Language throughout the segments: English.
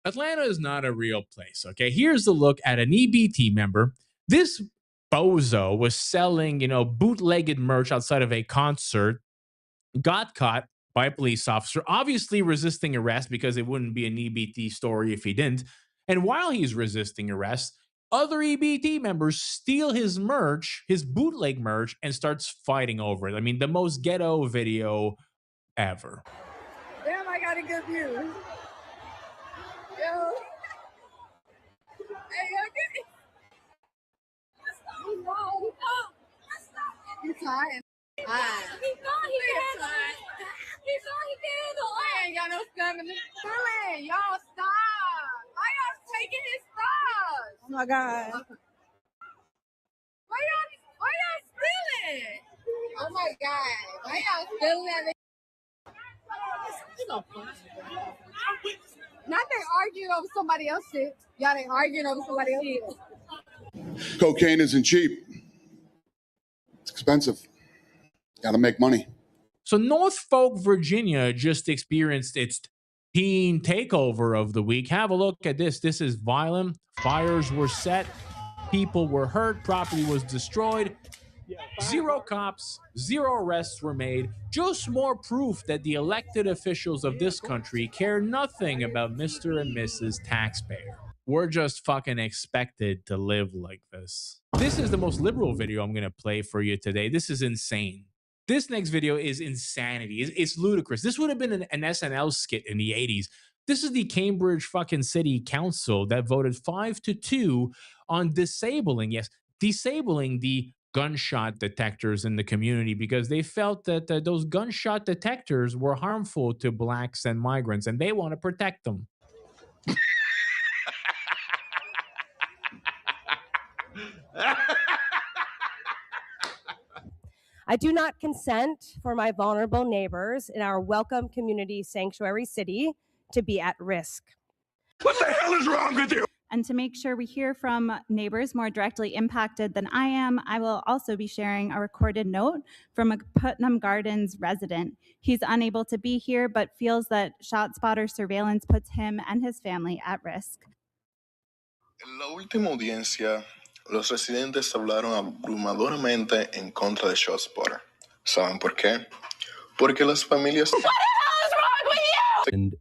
Atlanta is not a real place. Okay, here's a look at an EBT member. This bozo was selling, bootlegged merch outside of a concert, got caught by a police officer, obviously resisting arrest because it wouldn't be an EBT story if he didn't. And while he's resisting arrest, other EBT members steal his merch, his bootleg merch, and starts fighting over it. I mean, the most ghetto video ever. Damn, I got a good view. Yo. Hey, okay. He's lying. He thought he had it. He thought he did. I ain't got no stamina. Really? Y'all stop. Why y'all taking his stuff? Oh my God. Why y'all stealing? Oh my God. Why y'all stealing that? Not they arguing over somebody else's shit. Y'all ain't arguing over somebody else's shit. Cocaine isn't cheap. It's expensive. Gotta make money. So Norfolk, Virginia just experienced its teen takeover of the week. Have a look at this. This is violent. Fires were set. People were hurt. Property was destroyed. 0 cops, 0 arrests were made. Just more proof that the elected officials of this country care nothing about Mr. and Mrs. Taxpayer. We're just fucking expected to live like this. This is the most liberal video I'm going to play for you today. This is insane. This next video is insanity. It's ludicrous. This would have been an SNL skit in the 80s. This is the Cambridge fucking City Council that voted 5-2 on disabling the gunshot detectors in the community because they felt that those gunshot detectors were harmful to blacks and migrants, and they want to protect them. I do not consent for my vulnerable neighbors in our welcome community sanctuary city to be at risk. What the hell is wrong with you? And to make sure we hear from neighbors more directly impacted than I am, I will also be sharing a recorded note from a Putnam Gardens resident. He's unable to be here, but feels that ShotSpotter surveillance puts him and his family at risk. En la última audiencia, los residentes hablaron abrumadoramente en contra de ShotSpotter. ¿Saben por qué? Porque las familias... What the hell is wrong with you? And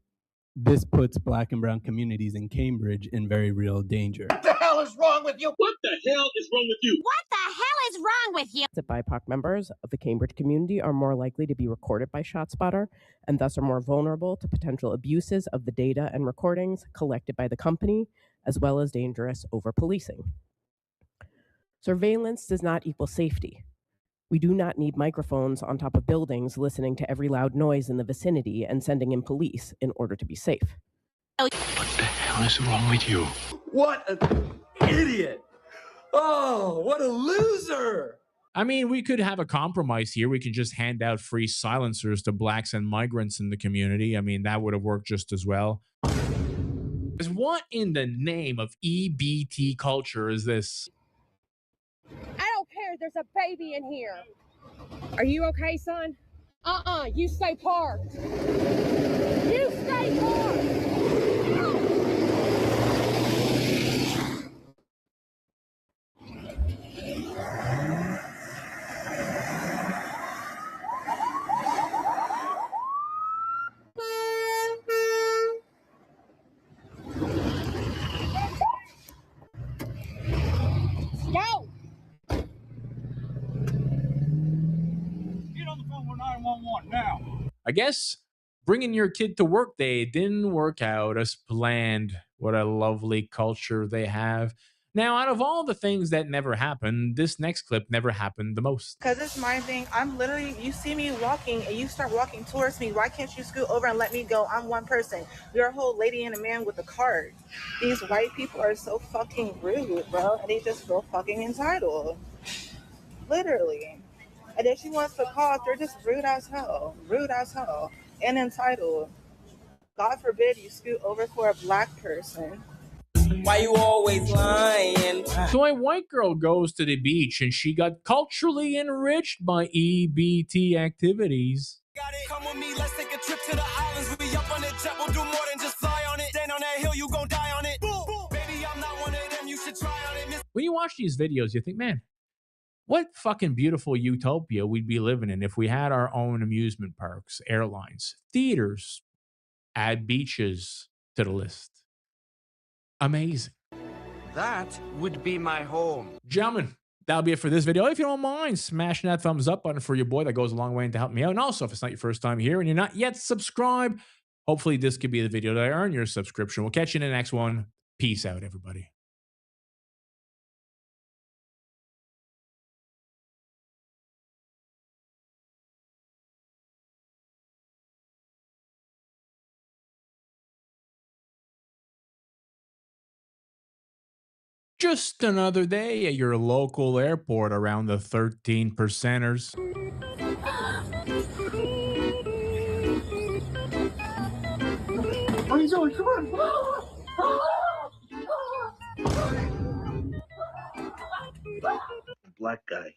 this puts Black and brown communities in Cambridge in very real danger. What the hell is wrong with you? What the hell is wrong with you? What the hell is wrong with you? That BIPOC members of the Cambridge community are more likely to be recorded by ShotSpotter and thus are more vulnerable to potential abuses of the data and recordings collected by the company, as well as dangerous over-policing. Surveillance does not equal safety. We do not need microphones on top of buildings listening to every loud noise in the vicinity and sending in police in order to be safe. What the hell is wrong with you? What an idiot! Oh, what a loser! I mean, we could have a compromise here. We could just hand out free silencers to blacks and migrants in the community. I mean, that would have worked just as well. What in the name of EBT culture is this? I don't care. There's a baby in here. Are you okay, son? You stay parked. You stay parked. Go. Get on the phone with 911 now. I guess bringing your kid to work day didn't work out as planned. What a lovely culture they have. Now, out of all the things that never happened, this next clip never happened the most. Because it's my thing. I'm literally, you see me walking and you start walking towards me. Why can't you scoot over and let me go? I'm one person. You're a whole lady and a man with a cart. These white people are so fucking rude, bro. And they just feel fucking entitled. Literally. And if she wants to call, they're just rude as hell. Rude as hell. And entitled. God forbid you scoot over for a black person. Why you always lying? So a white girl goes to the beach and she got culturally enriched by EBT activities. Come with me, let's take a trip to the islands. We up on the jet, we'll do more than just fly on it. Stand on on that hill, you gon' die on it. Boom, boom. Baby, I'm not one of them, you should try on it. When you watch these videos, you think, man, what fucking beautiful utopia we'd be living in if we had our own amusement parks, airlines, theaters, add beaches to the list. Amazing. That would be my home. Gentlemen, that'll be it for this video. If you don't mind smashing that thumbs up button for your boy, that goes a long way to help me out. And also, if it's not your first time here and you're not yet subscribed, hopefully this could be the video that I earn your subscription. We'll catch you in the next one. Peace out, everybody. Just another day at your local airport around the 13 percenters. What are you doing? Come on. Black guy.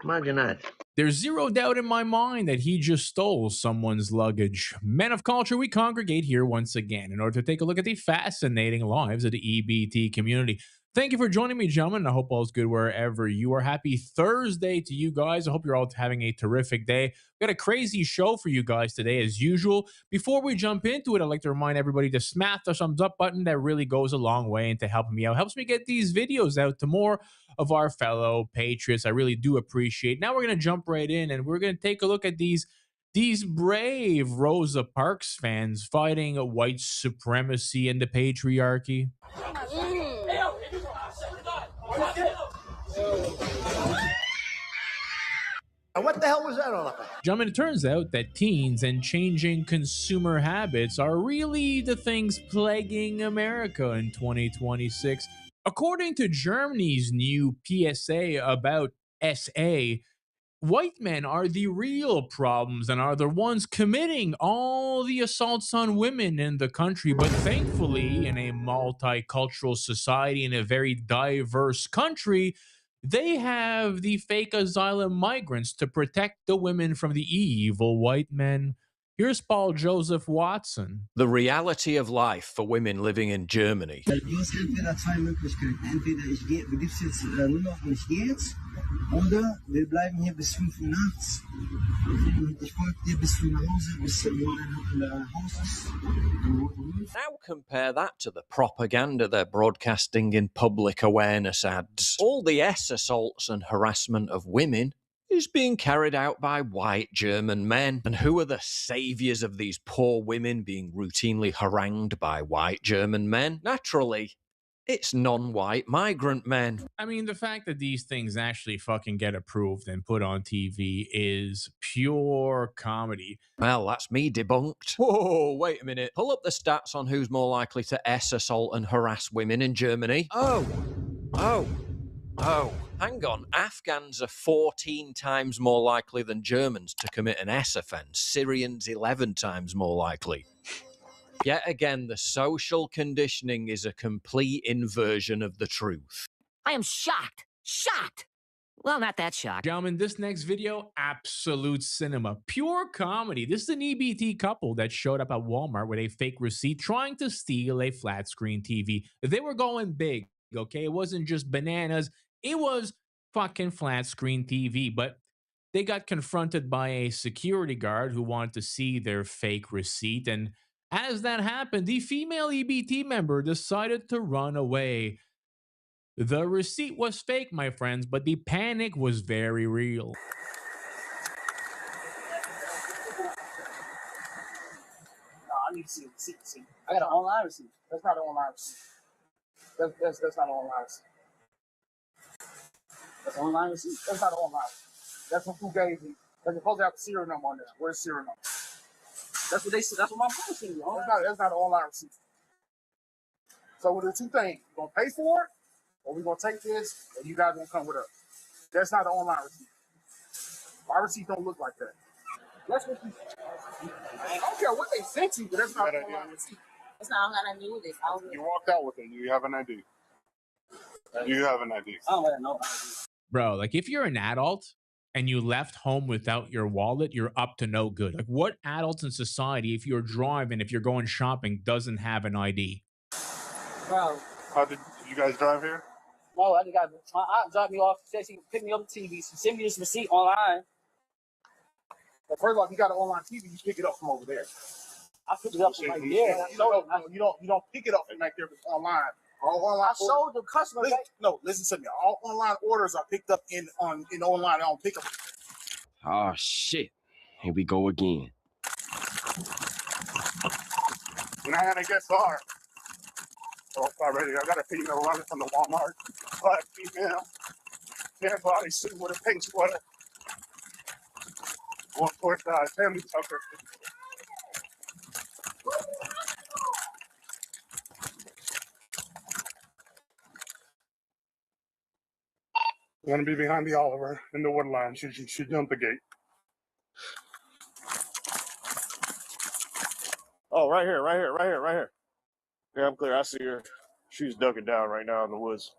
Imagine that. There's zero doubt in my mind that he just stole someone's luggage. Men of culture, we congregate here once again in order to take a look at the fascinating lives of the EBT community. Thank you for joining me, gentlemen. I hope all is good wherever you are. Happy Thursday to you guys. I hope you're all having a terrific day. We got a crazy show for you guys today, as usual. Before we jump into it, I'd like to remind everybody to smash the thumbs up button. That really goes a long way into helping me out. Helps me get these videos out to more of our fellow patriots. I really do appreciate. Now we're going to jump right in, and we're going to take a look at these brave Rosa Parks fans fighting white supremacy and the patriarchy. What the hell was that all about? Gentlemen, it turns out that teens and changing consumer habits are really the things plaguing America in 2026. According to Germany's new PSA about SA, white men are the real problems and are the ones committing all the assaults on women in the country. But thankfully, in a multicultural society, in a very diverse country, they have the fake asylum migrants to protect the women from the evil white men. Here's Paul Joseph Watson. The reality of life for women living in Germany. Oder wir bleiben hier bis 5 Uhr nachts. Ich folge dir bis zu Hause, bis Haus ist. Now compare that to the propaganda they're broadcasting in public awareness ads. All the assaults and harassment of women is being carried out by white German men. And who are the saviors of these poor women being routinely harangued by white German men? Naturally, it's non-white migrant men. I mean, the fact that these things actually fucking get approved and put on TV is pure comedy. Well, that's me debunked. Whoa, wait a minute. Pull up the stats on who's more likely to assault and harass women in Germany. Oh, hang on. Afghans are 14 times more likely than Germans to commit an offence. Syrians 11 times more likely. Yet again, the social conditioning is a complete inversion of the truth. I am shocked. Shocked. Well, not that shocked. Gentlemen, this next video, absolute cinema. Pure comedy. This is an EBT couple that showed up at Walmart with a fake receipt trying to steal a flat screen TV. They were going big, okay? It wasn't just bananas. It was fucking flat screen TV. But they got confronted by a security guard who wanted to see their fake receipt. And as that happened, the female EBT member decided to run away. The receipt was fake, my friends, but the panic was very real. No, I need to see the receipt. I got an online receipt. That's not an online receipt. That's not an online receipt. That's an online receipt. That's not an online receipt. That's what who gave me. They're supposed to have a serial number on there. Where's the serial number? That's what they said. That's what my mom said. That's not an online receipt. So we'll do two things. We're gonna pay for it, or we're gonna take this, and you guys gonna come with us. That's not an online receipt. My receipt don't look like that. That's what you. I don't care what they sent you, but that's not an online receipt. It's not gonna do this. You walked out with it. Do you have an ID? Do you have an ID? I don't have no ID. Bro, like if you're an adult and you left home without your wallet, you're up to no good. Like, what adults in society, if you're driving, if you're going shopping, doesn't have an ID? Bro. How did you guys drive here? No, I just got my aunt dropped me off. Said she picked me up the TV. She sent me this receipt online. Well, first of all, if you got an online TV, you pick it up from over there. I picked it up from right there. You don't pick it up from right there online. All online. I showed the customer. Listen to me. All online orders are picked up in online. I don't pick up. Oh shit! Here we go again. When I had a guest star. Oh, already. I got a female running from the Walmart. Black female. Tan body suit with a pink sweater. One fourth family tucker. We're gonna be behind the Oliver in the wood line. She jumped the gate. Oh, right here. Yeah, I'm clear. I see her. She's ducking down right now in the woods.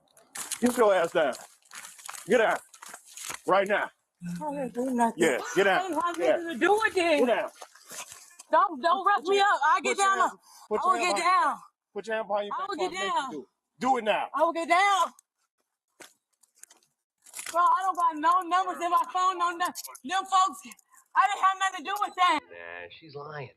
Get your ass down. Get out. Right now. I didn't do nothing. Yeah, get out. I didn't have nothing to do with it. Get down. Don't rush me up. I'll get down. I will get down. Put your hand behind your back. I will get down. Do it now. I will get down. Bro, I don't got no numbers in my phone. No, them folks, I didn't have nothing to do with that. Nah, she's lying.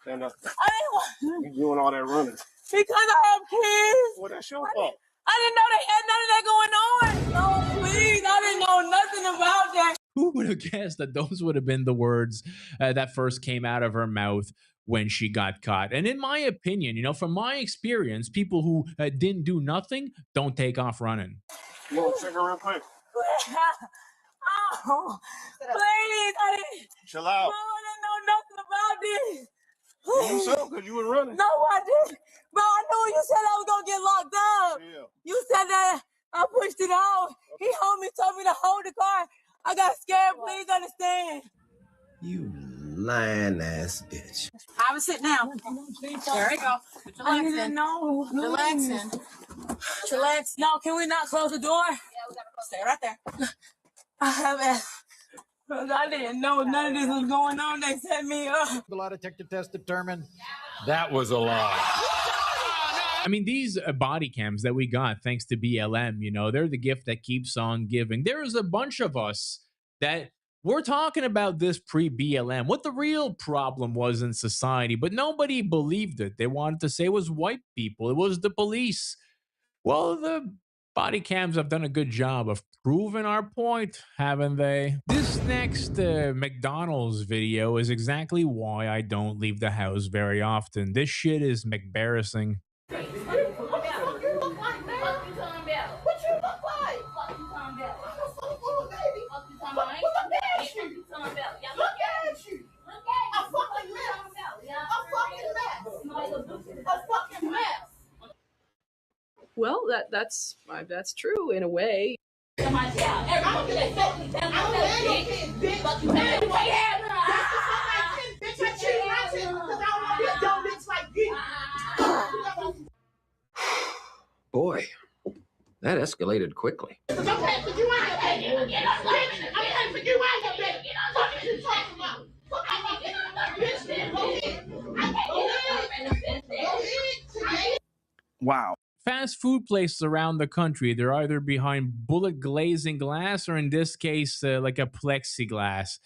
Stand up. I didn't want. You doing all that running? Because I have kids. Well, that's your fault. I didn't know they had none of that going on. No, please. I didn't know nothing about that. Who would have guessed that those would have been the words that first came out of her mouth when she got caught? And in my opinion, you know, from my experience, people who didn't do nothing don't take off running. You want to check her real quick? Oh, please. I didn't. Chill out. Bro, I didn't know nothing about this. You knew something because you were running. No, I didn't. Bro, I knew you said I was going to get locked up. Yeah. You said that. I pushed it out. He told me to hold the car. I got scared. Please understand. You lying ass bitch. Have a sit down. There we go. I didn't know. Relaxing. Relax. No, can we not close the door? Yeah, we gotta stay right there. I haven't. I didn't know none of this was going on. They set me up. The lie detector test determined that was a lie. I mean, these body cams that we got thanks to BLM, you know, they're the gift that keeps on giving. There is a bunch of us that we're talking about this pre-BLM, what the real problem was in society, but nobody believed it. They wanted to say it was white people. It was the police. Well, the body cams have done a good job of proving our point, haven't they? This next McDonald's video is exactly why I don't leave the house very often. This shit is embarrassing. Well, that's true in a way. Boy, that escalated quickly. Wow. Fast food places around the country, they're either behind bullet glazing glass or in this case, like a plexiglass,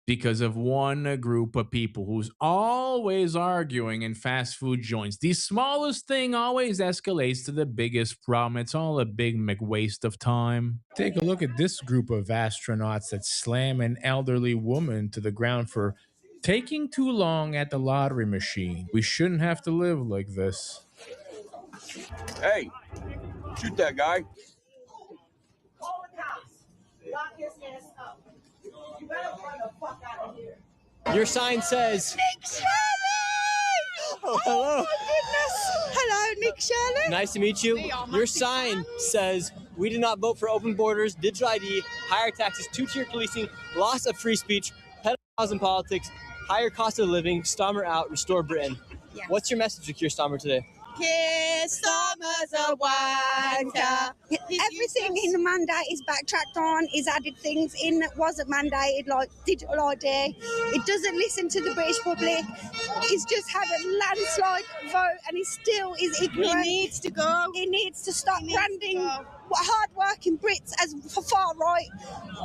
because of one group of people who's always arguing in fast food joints. The smallest thing always escalates to the biggest problem. It's all a big waste of time. Take a look at this group of astronauts that slam an elderly woman to the ground for taking too long at the lottery machine. We shouldn't have to live like this. Hey, shoot that guy. Call the cops. Lock his ass up. You better run the fuck out of here. Your sign says... Nick Shirley! Oh, hello. Oh, my goodness. Hello, Nick Shirley. Nice to meet you. Your sign says, we do not vote for open borders, digital ID, higher taxes, two-tier policing, loss of free speech, pedophiles in politics, higher cost of living, Starmer out, restore Britain. Yeah. What's your message to Keir Starmer today? kiss, summer's a wanker. Everything in the mandate is backtracked on, is added things in that wasn't mandated, like digital ID. It doesn't listen to the British public. He's just had a landslide vote and he still is ignorant. He needs to go. He needs to stop branding hard-working Brits as far right.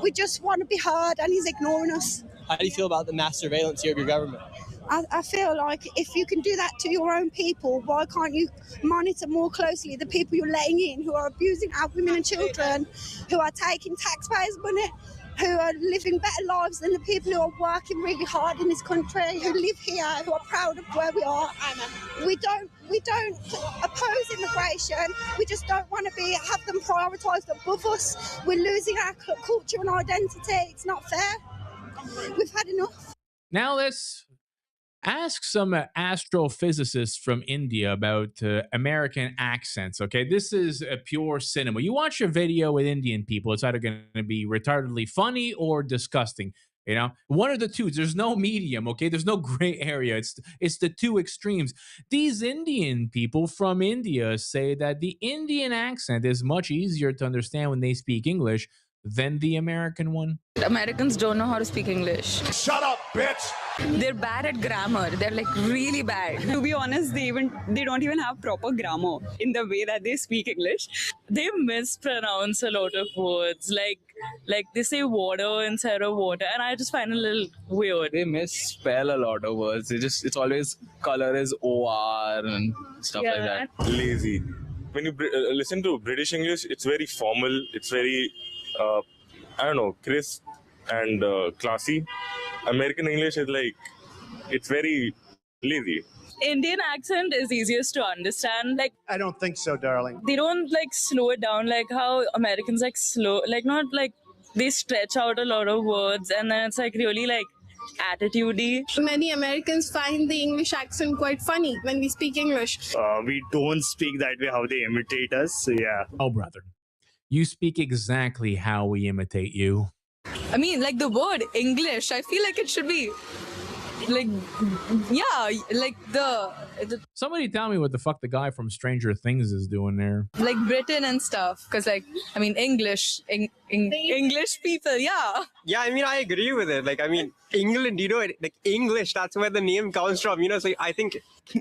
We just want to be heard and he's ignoring us. How do you feel about the mass surveillance here of your government? I feel like if you can do that to your own people, why can't you monitor more closely the people you're letting in who are abusing our women and children, who are taking taxpayers' money, who are living better lives than the people who are working really hard in this country, who live here, who are proud of where we are. We don't oppose immigration. We just don't want to have them prioritised above us. We're losing our culture and identity. It's not fair. We've had enough. Now let's ask some astrophysicists from India about American accents. Okay, this is a pure cinema. You watch a video with Indian people, it's either going to be retardedly funny or disgusting. You know, one of the two. There's no medium. Okay, there's no gray area. It's the two extremes. These Indian people from India say that the Indian accent is much easier to understand when they speak English than the American one. Americans don't know how to speak English. Shut up, bitch! They're bad at grammar. They're like really bad. To be honest, they don't even have proper grammar in the way that they speak English. They mispronounce a lot of words, like they say water instead of water, and I just find it a little weird. They misspell a lot of words. It's always color is OR and stuff like that. Lazy. When you listen to British English, it's very formal. It's very crisp and classy. American English is it's very lazy. Indian accent is easiest to understand. I don't think so, darling. They don't slow it down like how Americans slow, they stretch out a lot of words and then it's really attitude-y. Many Americans find the English accent quite funny when we speak English. We don't speak that way how they imitate us, so yeah. Oh, brother. You speak exactly how we imitate you. I mean, the word English, I feel like it should be Somebody tell me what the fuck the guy from Stranger Things is doing there. Britain and stuff, because English people, yeah. Yeah, I mean, I agree with it. England, English, that's where the name comes from, so I think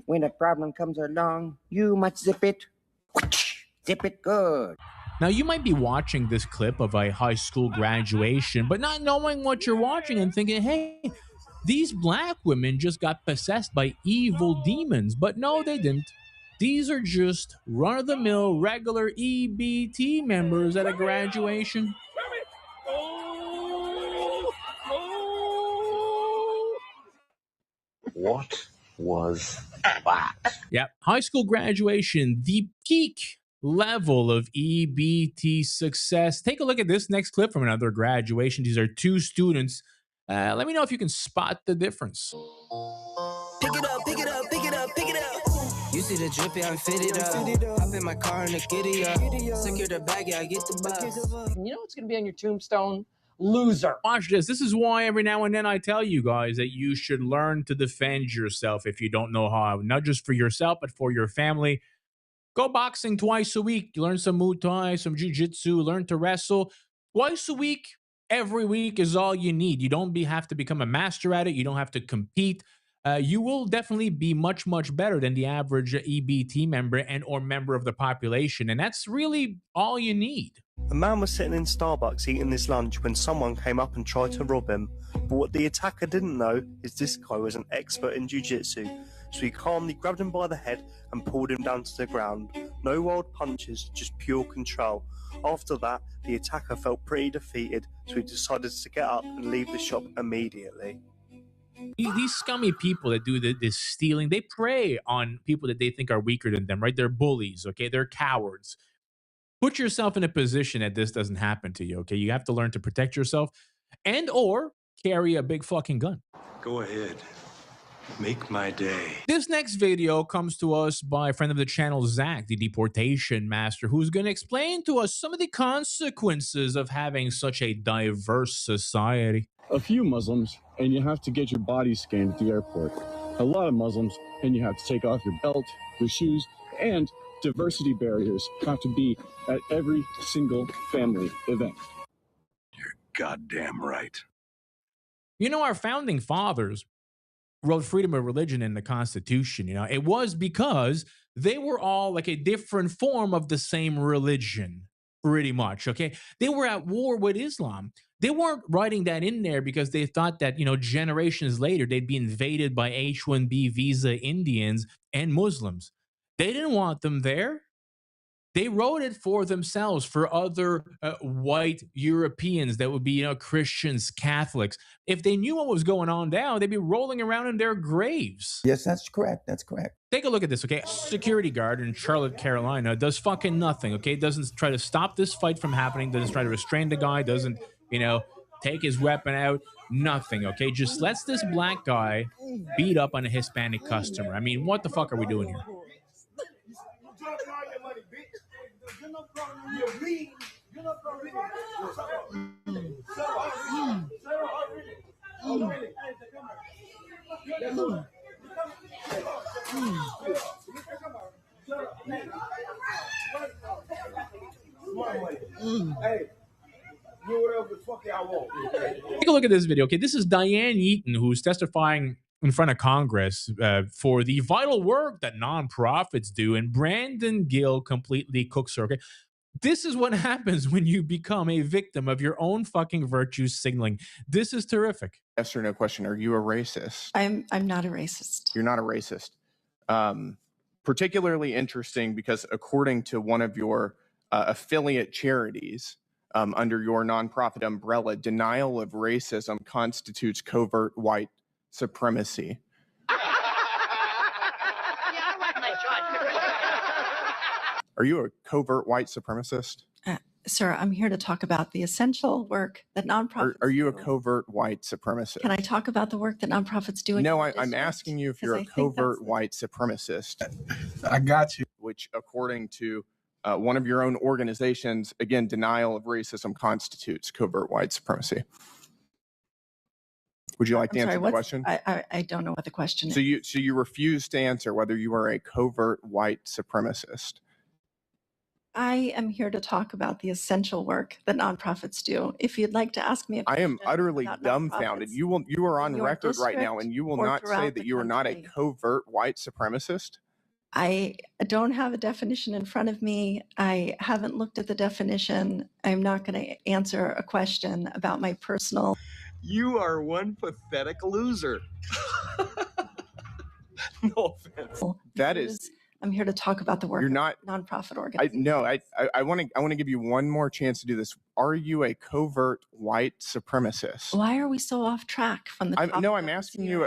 when a problem comes along, you must zip it. Zip it good. Now, you might be watching this clip of a high school graduation, but not knowing what you're watching and thinking, hey, these black women just got possessed by evil demons. But no, they didn't. These are just run-of-the-mill, regular EBT members at a graduation. What was that? Yep, high school graduation, the peak level of EBT success. Take a look at this next clip from another graduation. These are two students. Let me know if you can spot the difference. Pick it up, pick it up, pick it up, pick it up. You see the drippy, I'm fitted up. Hop in my car and the giddy up. Secure the bag, yeah, I get the bus. you know what's going to be on your tombstone? Loser. Watch this. This is why every now and then I tell you guys that you should learn to defend yourself if you don't know how. Not just for yourself, but for your family. Go boxing twice a week. You learn some Muay Thai, some Jiu-Jitsu, learn to wrestle. Twice a week, every week is all you need. You don't have to become a master at it. You don't have to compete. You will definitely be much, much better than the average EBT member and or member of the population. And that's really all you need. A man was sitting in Starbucks eating his lunch when someone came up and tried to rob him. But what the attacker didn't know is this guy was an expert in jiu-jitsu. So he calmly grabbed him by the head and pulled him down to the ground. No wild punches, just pure control. After that, the attacker felt pretty defeated, so he decided to get up and leave the shop immediately. These scummy people that do this stealing, they prey on people that they think are weaker than them, right? They're bullies, okay? They're cowards. Put yourself in a position that this doesn't happen to you, okay? You have to learn to protect yourself and or carry a big fucking gun. Go ahead. Make my day. This next video comes to us by a friend of the channel, Zach, the deportation master, who's going to explain to us some of the consequences of having such a diverse society. A few Muslims, and you have to get your body scanned at the airport. A lot of Muslims, and you have to take off your belt, your shoes, And diversity barriers have to be at every single family event. Goddamn right. You know, our founding fathers wrote freedom of religion in the Constitution. You know, it was because they were all like a different form of the same religion, pretty much. Okay. They were at war with Islam. They weren't writing that in there because they thought that, you know, generations later they'd be invaded by H-1B visa Indians and Muslims. They didn't want them there. They wrote it for themselves, for other white Europeans that would be, you know, Christians, Catholics. If they knew what was going on down, they'd be rolling around in their graves. Yes, that's correct. That's correct. Take a look at this, okay? Security guard in Charlotte, Carolina does fucking nothing, okay? Doesn't try to stop this fight from happening, doesn't try to restrain the guy, doesn't, you know, take his weapon out, nothing, okay? Just lets this black guy beat up on a Hispanic customer. I mean, what the fuck are we doing here? Take a look at this video. Okay, this is Diane Yeaton, who's testifying in front of Congress for the vital work that nonprofits do, and Brandon Gill completely cooks her. Okay, this is what happens when you become a victim of your own fucking virtue signaling. This is terrific. Yes or no question. Are you a racist? I'm not a racist. You're not a racist. Particularly interesting because according to one of your affiliate charities under your nonprofit umbrella, denial of racism constitutes covert white supremacy. Are you a covert white supremacist? Sir, I'm here to talk about the essential work that nonprofits Are you a covert white supremacist? Can I talk about the work that nonprofits do? No, I'm asking you if you're a covert white supremacist. I got you. Which, according to one of your own organizations, again, denial of racism constitutes covert white supremacy. Would you like to answer the question? I don't know what the question is. So you refuse to answer whether you are a covert white supremacist. I am here to talk about the essential work that nonprofits do. If you'd like to ask me a I am question utterly about dumbfounded. nonprofits You are on in your record right now, district and you will or not say throughout that the you are not a country. covert white supremacist. I don't have a definition in front of me. I haven't looked at the definition. I'm not going to answer a question about my personal. You are one pathetic loser. No offense. That is. I'm here to talk about the work You're not of nonprofit organizations. I want to give you one more chance to do this. Are you a covert white supremacist? Why are we so off track from the topic? I'm asking you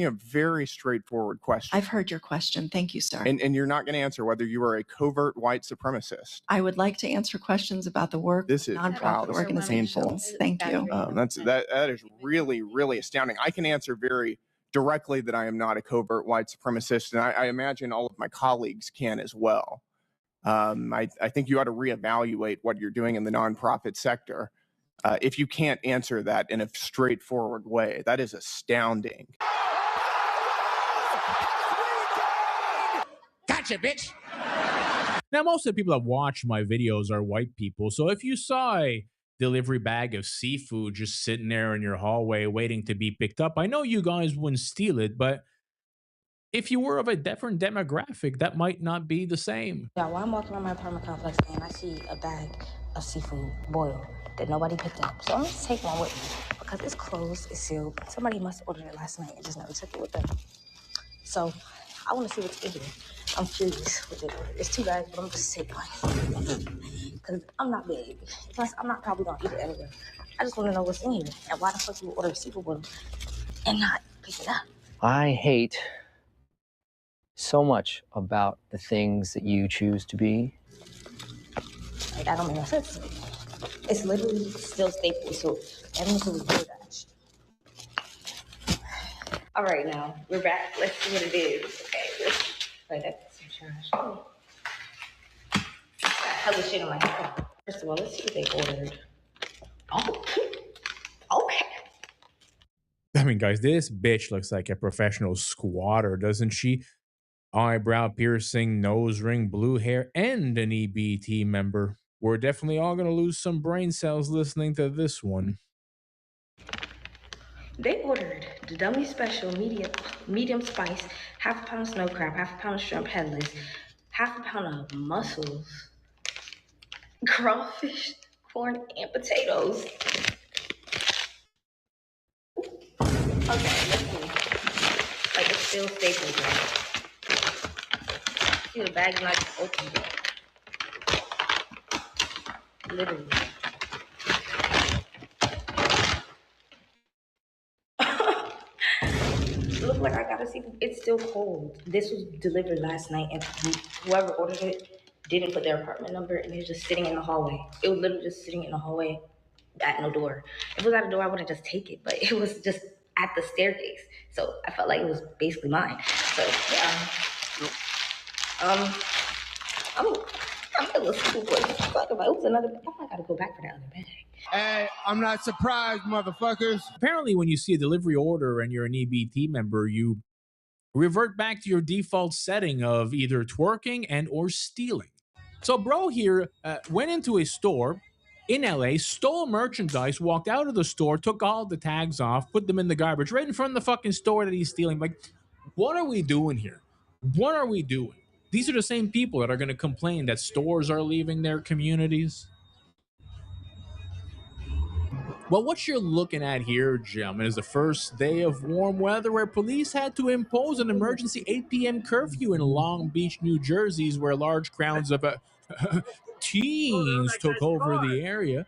a very straightforward question. I've heard your question. Thank you, sir. And you're not going to answer whether you are a covert white supremacist. I would like to answer questions about the work of nonprofit organizations. Painful. Thank you. That is really, really astounding. I can answer very directly that I am not a covert white supremacist, and I imagine all of my colleagues can as well. I think you ought to reevaluate what you're doing in the nonprofit sector if you can't answer that in a straightforward way. That is astounding. Gotcha, bitch. Now, most of the people that watch my videos are white people, so if you saw a delivery bag of seafood just sitting there in your hallway waiting to be picked up, I know you guys wouldn't steal it, but if you were of a different demographic, that might not be the same. Yeah, while I'm walking around my apartment complex and I see a bag of seafood boiled that nobody picked up. So I'm gonna take one with me because it's closed, it's sealed. Somebody must have ordered it last night and just never took it with them. So I wanna see what's in here. I'm curious what they ordered. It's 2 bags, but I'm just taking one. Because I'm not big. Plus, I'm not probably gonna eat it anyway. I just wanna know what's in here and why the fuck you would order a seafood boil and not pick it up. I hate so much about the things that you choose to be. Like, that don't make no sense to me. It's literally still Staples, so that means it was DoorDash. All right, now, we're back. Let's see what it is. Okay, wait, that's some trash. Oh. Hella shit on my head. First of all, let's see what they ordered. Oh, okay. I mean, guys, this bitch looks like a professional squatter, doesn't she? eyebrow piercing, nose ring, blue hair, and an EBT member. We're definitely all going to lose some brain cells listening to this one. They ordered the dummy special medium spice, half a pound of snow crab, half a pound of shrimp headless, half a pound of mussels, crawfish, corn, and potatoes. Okay, let's see. Like it's still stapled there. See the bag's not open yet. Literally. Look like I gotta see. It's still cold. This was delivered last night, and whoever ordered it didn't put their apartment number, and it was just sitting in the hallway. It was literally just sitting in the hallway at no door. If it was at a door, I wouldn't just take it, but it was just at the staircase. So I felt like it was basically mine. So yeah. I'm a little stupid. Fuck, if I was another, I gotta go back for that other bag. Hey, I'm not surprised, motherfuckers. Apparently, when you see a delivery order and you're an EBT member, you revert back to your default setting of either twerking and or stealing. So bro here went into a store in LA, stole merchandise, walked out of the store, took all the tags off, put them in the garbage right in front of the fucking store that he's stealing. Like, what are we doing here? What are we doing? These are the same people that are going to complain that stores are leaving their communities. Well, what you're looking at here, gentlemen, is the first day of warm weather where police had to impose an emergency 8 p.m. curfew in Long Beach, New Jersey, where large crowds of teens took over the area.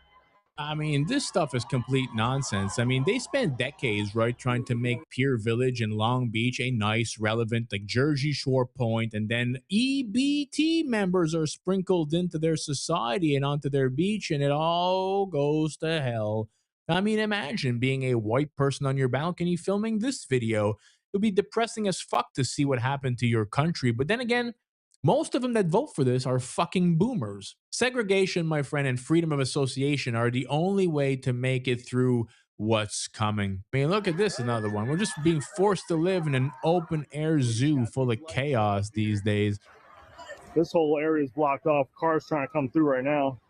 I mean, this stuff is complete nonsense. I mean, they spent decades, right, trying to make Pier Village in Long Beach a nice, relevant, like Jersey Shore point, and then EBT members are sprinkled into their society and onto their beach, and it all goes to hell. I mean, imagine being a white person on your balcony filming this video. It would be depressing as fuck to see what happened to your country. But then again, most of them that vote for this are fucking boomers. Segregation, my friend, and freedom of association are the only way to make it through what's coming. I mean, look at this, another one. We're just being forced to live in an open air zoo full of chaos these days. This whole area is blocked off. Cars trying to come through right now.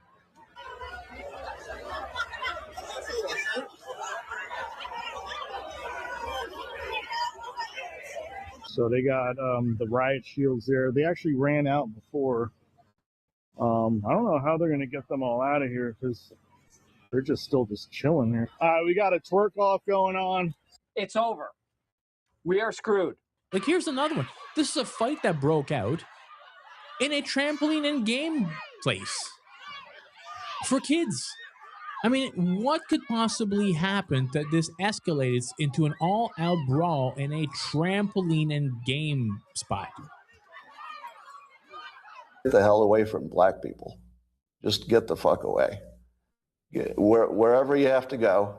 So they got the riot shields there. They actually ran out before. I don't know how they're going to get them all out of here because they're just still chilling here. All right, we got a twerk off going on. It's over. We are screwed. Like, here's another one. This is a fight that broke out in a trampoline and game place for kids. I mean, what could possibly happen that this escalates into an all-out brawl in a trampoline and game spot? Get the hell away from black people. Just get the fuck away. Wherever you have to go,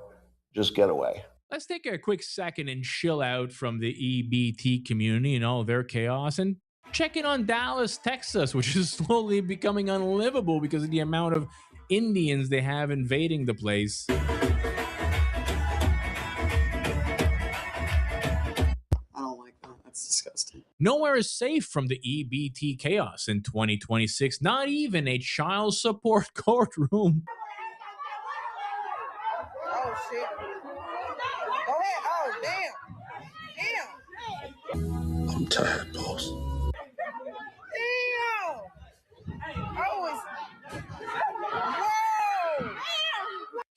just get away. Let's take a quick second and chill out from the EBT community and all their chaos and check in on Dallas, Texas, which is slowly becoming unlivable because of the amount of Indians they have invading the place. I don't like that. That's disgusting. Nowhere is safe from the EBT chaos in 2026, not even a child support courtroom. Oh, shit. Go ahead. Oh, damn. I'm tired, boss. Damn. Oh, it's... Whoa.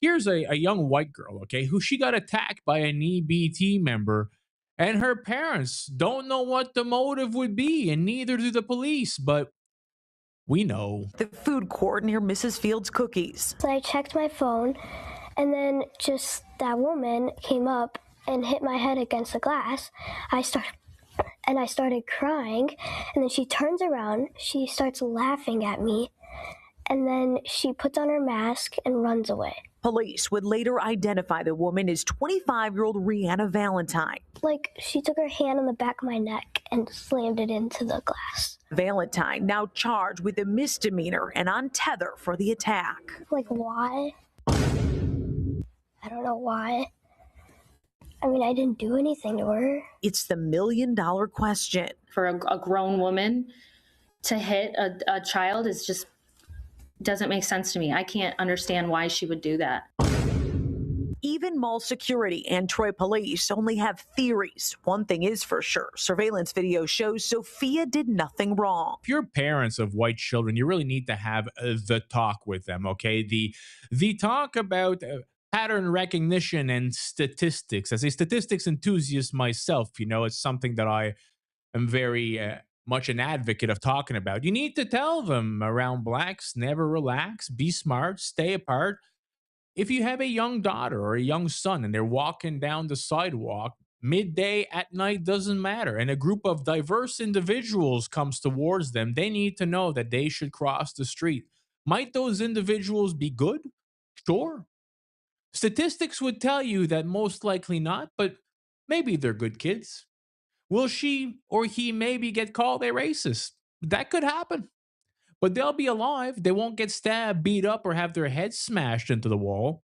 Here's a young white girl, okay, who she got attacked by an EBT member, and her parents don't know what the motive would be, and neither do the police, but we know. The food court near Mrs. Fields Cookies. So I checked my phone, and then just that woman came up and hit my head against the glass. I started crying, and then she turns around, she starts laughing at me, and then she puts on her mask and runs away. Police would later identify the woman as 25-year-old Rihanna Valentine. Like, she took her hand on the back of my neck and slammed it into the glass. Valentine now charged with a misdemeanor and on tether for the attack. Like, why? I don't know why. I mean, I didn't do anything to her. It's the million-dollar question. For a grown woman to hit a child is just doesn't make sense to me. I can't understand why she would do that. Even mall security and Troy police only have theories. One thing is for sure, surveillance video shows Sophia did nothing wrong. If you're parents of white children, you really need to have the talk with them, okay? The talk about pattern recognition and statistics. As a statistics enthusiast myself, you know, it's something that I am very much an advocate of talking about. You need to tell them around blacks, never relax, be smart, stay apart. If you have a young daughter or a young son and they're walking down the sidewalk, midday, at night, doesn't matter, and a group of diverse individuals comes towards them, they need to know that they should cross the street. Might those individuals be good? Sure. Statistics would tell you that most likely not, but maybe they're good kids. Will she or he maybe get called a racist? That could happen. But they'll be alive. They won't get stabbed, beat up, or have their heads smashed into the wall.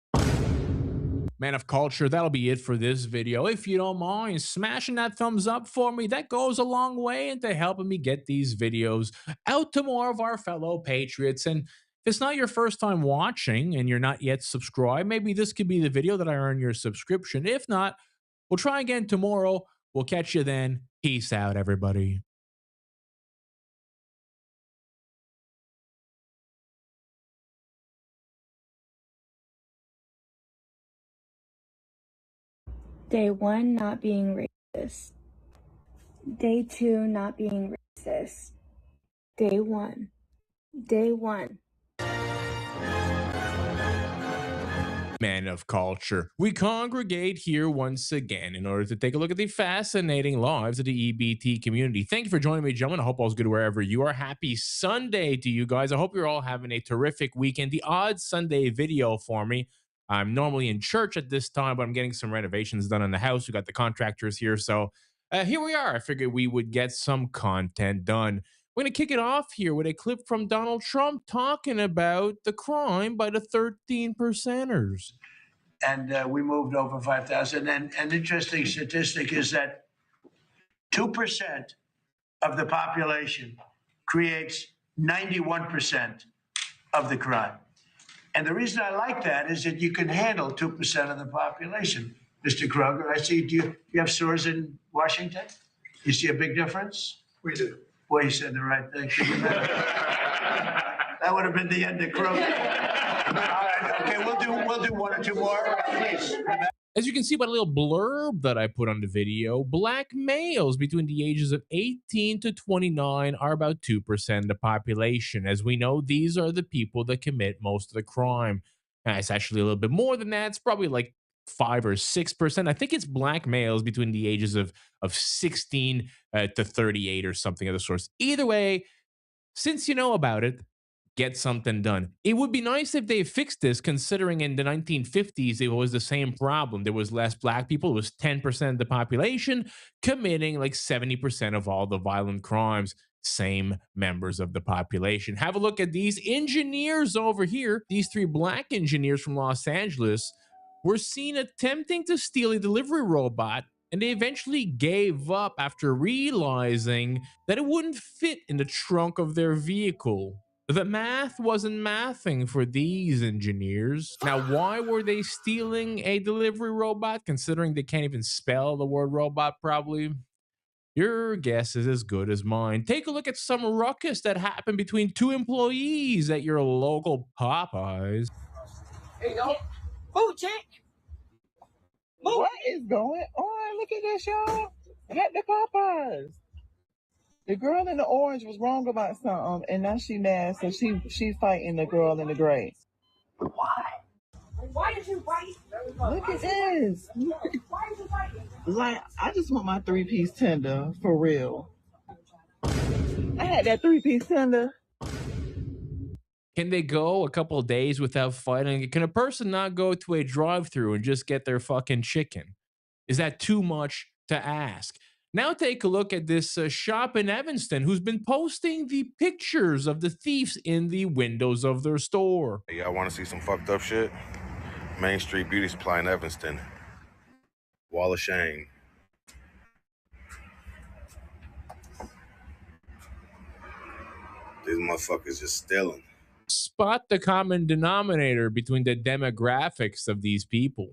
Man of culture, that'll be it for this video. If you don't mind smashing that thumbs up for me, that goes a long way into helping me get these videos out to more of our fellow patriots. And if it's not your first time watching and you're not yet subscribed, maybe this could be the video that I earn your subscription. If not, we'll try again tomorrow. We'll catch you then. Peace out, everybody. Day 1, not being racist. Day 2, not being racist. Day 1. Day 1. Man of culture, we congregate here once again in order to take a look at the fascinating lives of the EBT community. Thank you for joining me, gentlemen. I hope all's good wherever you are. Happy Sunday to you guys. I hope you're all having a terrific weekend. The odd Sunday video for me. I'm normally in church at this time, but I'm getting some renovations done in the house. We got the contractors here, so here we are. I figured we would get some content done. We're going to kick it off here with a clip from Donald Trump talking about the crime by the 13 percenters. And we moved over 5,000. And an interesting statistic is that 2% of the population creates 91% of the crime. And the reason I like that is that you can handle 2% of the population. Mr. Kroger, I see, do you have stores in Washington? You see a big difference? We do. Boy, you said the right thing. That would have been the end of Kroger. All right, okay, we'll do one or two more, please. As you can see by the little blurb that I put on the video, black males between the ages of 18 to 29 are about 2% of the population. As we know, these are the people that commit most of the crime. It's actually a little bit more than that. It's probably like 5 or 6%. I think it's black males between the ages of 16 to 38 or something of the sort. Either way, since you know about it, get something done. It would be nice if they fixed this, considering in the 1950s, it was the same problem. There was less black people. It was 10% of the population committing like 70% of all the violent crimes. Same members of the population. Have a look at these engineers over here. These 3 black engineers from Los Angeles were seen attempting to steal a delivery robot, and they eventually gave up after realizing that it wouldn't fit in the trunk of their vehicle. The math wasn't mathing for these engineers. Now, why were they stealing a delivery robot, considering they can't even spell the word robot, probably? Your guess is as good as mine. Take a look at some ruckus that happened between 2 employees at your local Popeyes. Hey, y'all. Food check. What is going on? Look at this, y'all. At the Popeyes. The girl in the orange was wrong about something, and now she mad, so she's fighting the girl in the gray. Why did you fight? Look at this. Why did you fight? Like, I just want my 3-piece tender, for real. I had that 3-piece tender. Can they go a couple of days without fighting? Can a person not go to a drive-thru and just get their fucking chicken? Is that too much to ask? Now take a look at this shop in Evanston who's been posting the pictures of the thieves in the windows of their store. Hey, y'all want to see some fucked up shit? Main Street Beauty Supply in Evanston. Wall of shame. These motherfuckers just stealing. Spot the common denominator between the demographics of these people.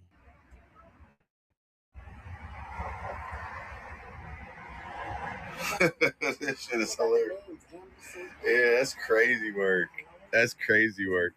This shit is hilarious. Yeah, that's crazy work. That's crazy work.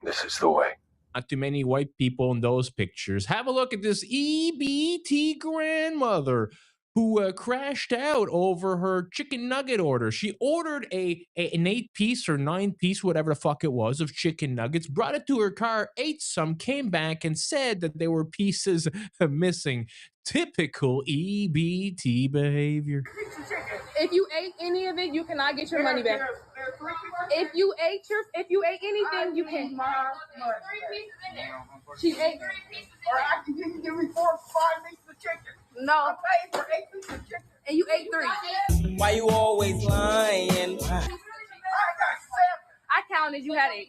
This is the way. Not too many white people in those pictures. Have a look at this EBT grandmother who crashed out over her chicken nugget order. She ordered an 8-piece or 9-piece, whatever the fuck it was, of chicken nuggets, brought it to her car, ate some, came back, and said that there were pieces missing. Typical EBT behavior. If you ate any of it, you cannot get your money back. If you ate anything, you can. She ate. Or I can give me 4 or 5 pieces of chicken. No. I paid for 8 pieces of chicken. And you ate 3. Why you always lying? I got 7. I counted. You had 8.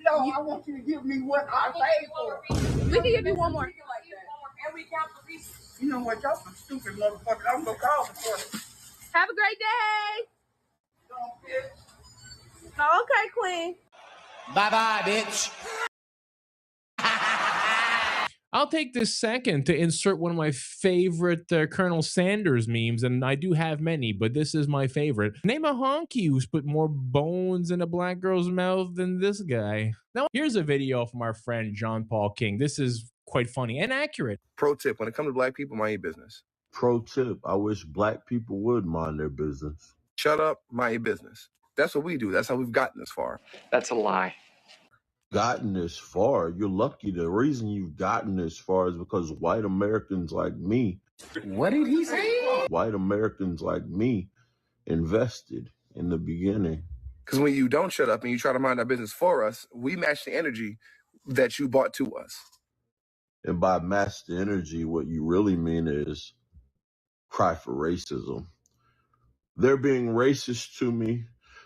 No, I want you to give me what I paid for. We can give you one more. And we count the pieces. You know what? Y'all some stupid motherfuckers. I'm gonna call the police. Have a great day. Oh, okay, Queen. Bye-bye, bitch. I'll take this second to insert one of my favorite Colonel Sanders memes, and I do have many, but this is my favorite. Name a honky who's put more bones in a black girl's mouth than this guy. Now, here's a video from our friend John Paul King. This is quite funny and accurate. Pro tip, when it comes to black people, mind your business. Pro tip, I wish black people would mind their business. Shut up, mind your business. That's what we do. That's how we've gotten this far. That's a lie. Gotten this far? You're lucky. The reason you've gotten this far is because white Americans like me. What did he say? White Americans like me invested in the beginning. Because when you don't shut up and you try to mind our business for us, we match the energy that you brought to us. And by match the energy, what you really mean is cry for racism. They're being racist to me.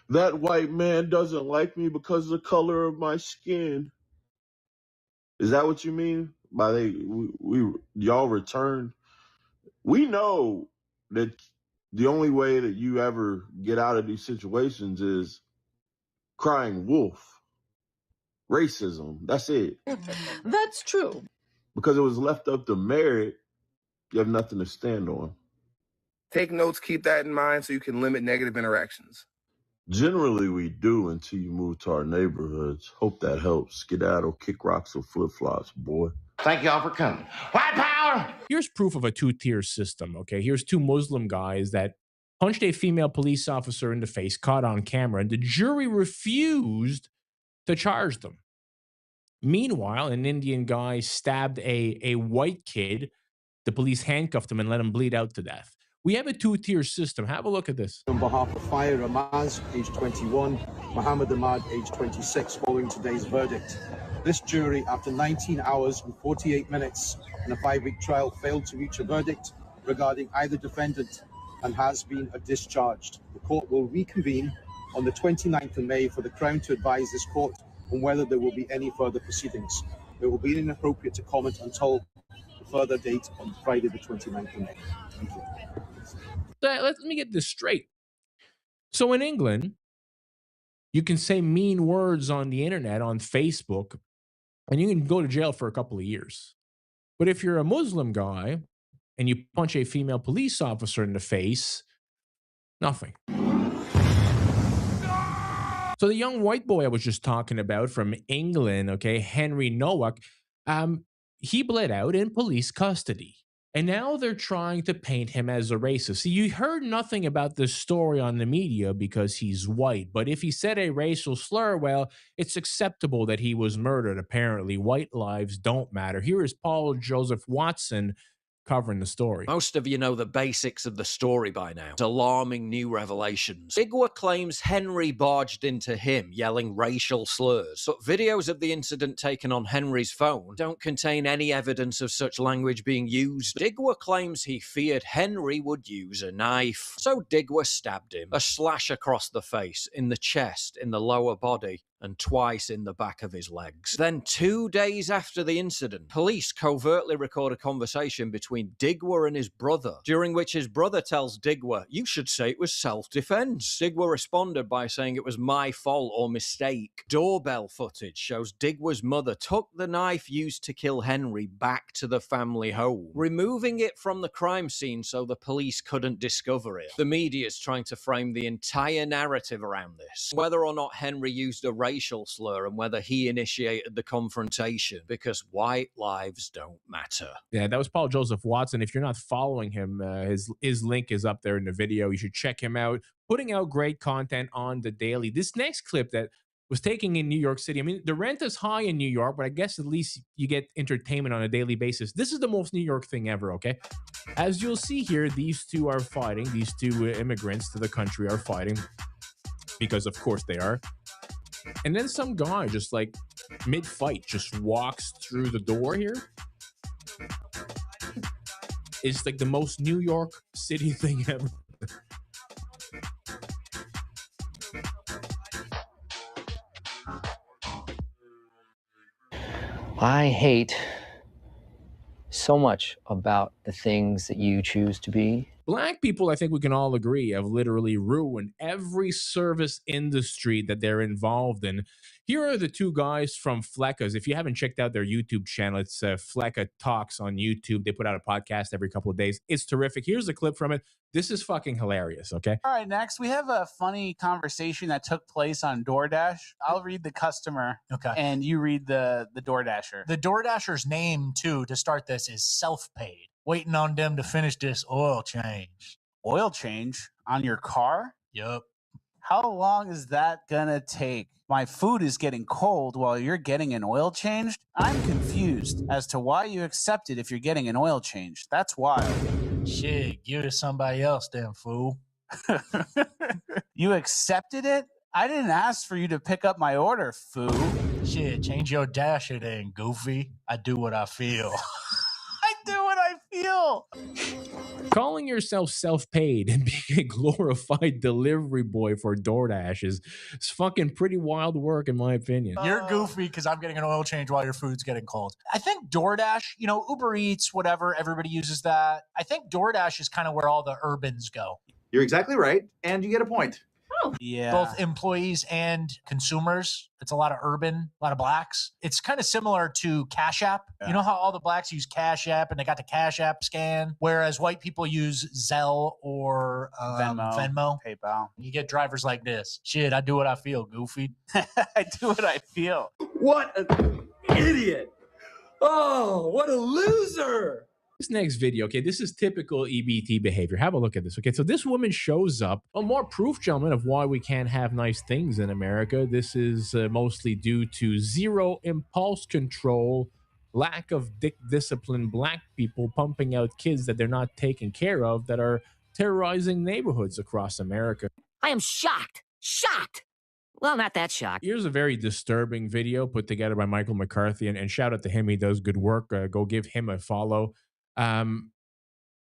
That white man doesn't like me because of the color of my skin. Is that what you mean? By y'all returned? We know that the only way that you ever get out of these situations is crying wolf. Racism. That's it. That's true. Because it was left up to merit, you have nothing to stand on. Take notes, keep that in mind so you can limit negative interactions. Generally, we do until you move to our neighborhoods. Hope that helps. Skedaddle, kick rocks, or flip-flops, boy. Thank y'all for coming. White power! Here's proof of a two-tier system, okay? Here's 2 Muslim guys that punched a female police officer in the face, caught on camera, and the jury refused to charge them. Meanwhile, an Indian guy stabbed a white kid. The police handcuffed him and let him bleed out to death. We have a 2-tier system. Have a look at this. On behalf of Fire Ramaz, age 21, Muhammad Ahmad, age 26, following today's verdict. This jury, after 19 hours and 48 minutes in a 5-week trial, failed to reach a verdict regarding either defendant and has been discharged. The court will reconvene on the 29th of May for the Crown to advise this court on whether there will be any further proceedings. It will be inappropriate to comment until the further date on Friday the 29th of May. Thank you. Let me get this straight. So in England, you can say mean words on the internet, on Facebook, and you can go to jail for a couple of years. But if you're a Muslim guy and you punch a female police officer in the face, nothing. So the young white boy I was just talking about from England, okay, Henry Nowak, he bled out in police custody. And now they're trying to paint him as a racist. See, you heard nothing about this story on the media because he's white. But if he said a racial slur, well, it's acceptable that he was murdered. Apparently, white lives don't matter. Here is Paul Joseph Watson covering the story. Most of you know the basics of the story by now. Alarming new revelations. Igwa claims Henry barged into him, yelling racial slurs. But videos of the incident taken on Henry's phone don't contain any evidence of such language being used. Digwa claims he feared Henry would use a knife. So Digwa stabbed him. A slash across the face, in the chest, in the lower body. and twice in the back of his legs. Then 2 days after the incident, police covertly record a conversation between Digwa and his brother, during which his brother tells Digwa, "You should say it was self-defense." Digwa responded by saying it was my fault or mistake. Doorbell footage shows Digwa's mother took the knife used to kill Henry back to the family home, removing it from the crime scene so the police couldn't discover it. The media is trying to frame the entire narrative around this, whether or not Henry used a racial slur and whether he initiated the confrontation, because white lives don't matter. Yeah, that was Paul Joseph Watson. If you're not following him, his link is up there in the video. You should check him out. Putting out great content on the daily. This next clip that was taken in New York City. I mean, the rent is high in New York, but I guess at least you get entertainment on a daily basis. This is the most New York thing ever, okay? As you'll see here, these two are fighting. These two immigrants to the country are fighting because, of course, they are. And then some guy just like mid-fight just walks through the door here. It's like the most New York City thing ever. I hate so much about the things that you choose to be. Black people, I think we can all agree, have literally ruined every service industry that they're involved in. Here are the two guys from Flecka's. If you haven't checked out their YouTube channel, it's Flecka Talks on YouTube. They put out a podcast every couple of days. It's terrific. Here's a clip from it. This is fucking hilarious, okay? All right, next we have a funny conversation that took place on DoorDash. I'll read the customer, Okay. and you read the DoorDasher. The DoorDasher's name, too, to start this is Self-Paid. Waiting on them to finish this oil change. Oil change on your car? Yup. How long is that gonna take? My food is getting cold while you're getting an oil changed? I'm confused as to why you accept it if you're getting an oil change. That's wild. Shit, give it to somebody else, then, fool. You accepted it? I didn't ask for you to pick up my order, fool. Shit, change your dasher then, goofy. I do what I feel. I do what I feel. Calling yourself self-paid and being a glorified delivery boy for DoorDash is fucking pretty wild work, in my opinion. You're goofy because I'm getting an oil change while your food's getting cold. I think DoorDash, you know, Uber Eats, whatever, everybody uses that. I think DoorDash is kind of where all the urbans go. You're exactly right, and you get a point. Oh. Yeah. Both employees and consumers. It's a lot of urban, a lot of blacks. It's kind of similar to Cash App. Yeah. You know how all the blacks use Cash App and they got the Cash App scan, whereas white people use Zelle or Venmo. PayPal. You get drivers like this. Shit, I do what I feel, goofy. I do what I feel. What an idiot! Oh, what a loser! This next video, okay, this is typical EBT behavior. Have a look at this, okay? So this woman shows up. Well, more proof, gentlemen, of why we can't have nice things in America. This is mostly due to zero impulse control, lack of discipline, black people pumping out kids that they're not taking care of that are terrorizing neighborhoods across America. I am shocked. Shocked. Well, not that shocked. Here's a very disturbing video put together by Michael McCarthy, and shout out to him. He does good work. Go give him a follow.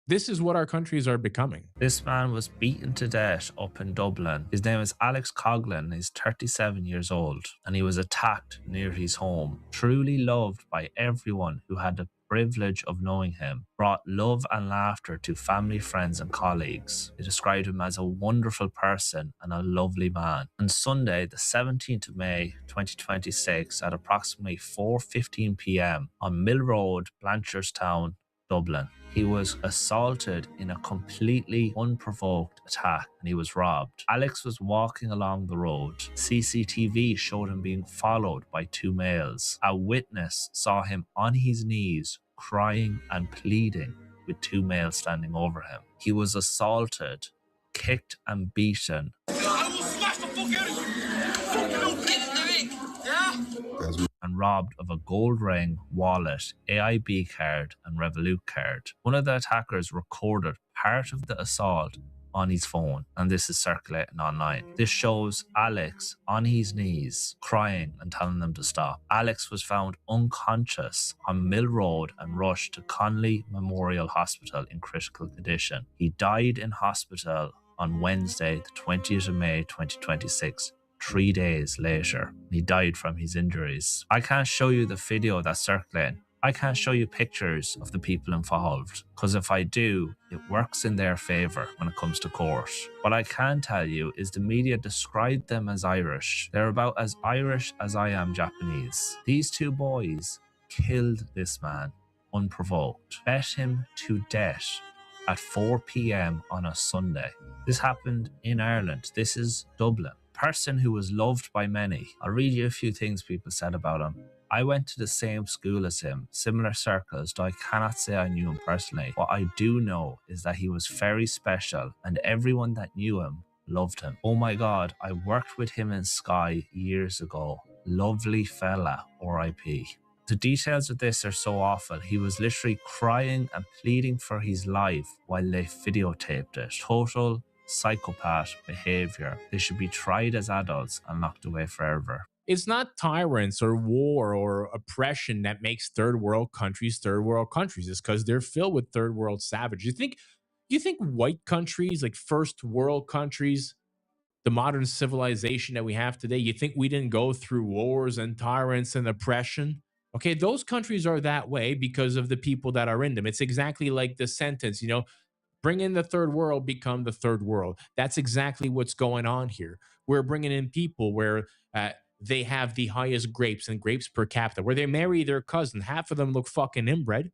This is what our countries are becoming. This man was beaten to death up in Dublin. His name is Alex Coughlin. He's 37 years old, and he was attacked near his home. Truly loved by everyone who had the privilege of knowing him, brought love and laughter to family, friends, and colleagues. They described him as a wonderful person and a lovely man. On Sunday, the 17th of May, 2026, at approximately 4:15 p.m. on Mill Road, Blanchardstown, Dublin, he was assaulted in a completely unprovoked attack and he was robbed. Alex was walking along the road. CCTV showed him being followed by two males. A witness saw him on his knees, crying and pleading, with two males standing over him. He was assaulted, kicked and beaten. I will smash the fuck out of you! Fucking no get in the ring! Yeah? And robbed of a gold ring, wallet, AIB card, and Revolut card. One of the attackers recorded part of the assault on his phone, and this is circulating online. This shows Alex on his knees, crying and telling them to stop. Alex was found unconscious on Mill Road and rushed to Conley Memorial Hospital in critical condition. He died in hospital on Wednesday, the 20th of May, 2026, 3 days later. He died from his injuries. I can't show you the video that's circulating. I can't show you pictures of the people involved, because if I do, it works in their favour when it comes to court. What I can tell you is the media described them as Irish. They're about as Irish as I am Japanese. These two boys killed this man unprovoked, bet him to death at 4 p.m. on a Sunday. This happened in Ireland. This is Dublin. Person who was loved by many. I'll read you a few things people said about him. I went to the same school as him, similar circles, though I cannot say I knew him personally. What I do know is that he was very special and everyone that knew him loved him. Oh my God, I worked with him in Sky years ago. Lovely fella, R.I.P. The details of this are so awful. He was literally crying and pleading for his life while they videotaped it. Total psychopath behavior. They should be tried as adults and locked away forever. It's not tyrants or war or oppression that makes third world countries. It's because they're filled with third world savages. You think white countries, like first world countries, the modern civilization that we have today, you think we didn't go through wars and tyrants and oppression? Okay, those countries are that way because of the people that are in them. It's exactly like the sentence, bring in the third world, become the third world. That's exactly what's going on here. We're bringing in people where they have the highest grapes and grapes per capita, where they marry their cousin. Half of them look fucking inbred.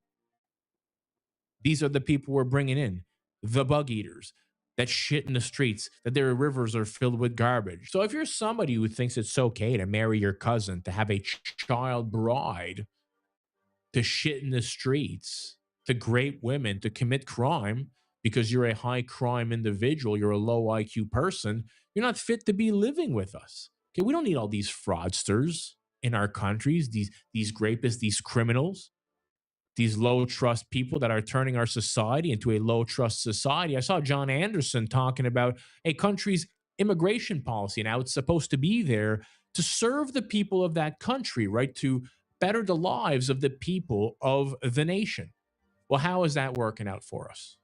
These are the people we're bringing in. The bug eaters that shit in the streets, that their rivers are filled with garbage. So if you're somebody who thinks it's okay to marry your cousin, to have a child bride, to shit in the streets, to grape women, to commit crime because you're a high crime individual, you're a low IQ person, you're not fit to be living with us. Okay, we don't need all these fraudsters in our countries, these rapists, these criminals, these low trust people that are turning our society into a low trust society. I saw John Anderson talking about a country's immigration policy and how it's supposed to be there to serve the people of that country, right? To better the lives of the people of the nation. Well, how is that working out for us?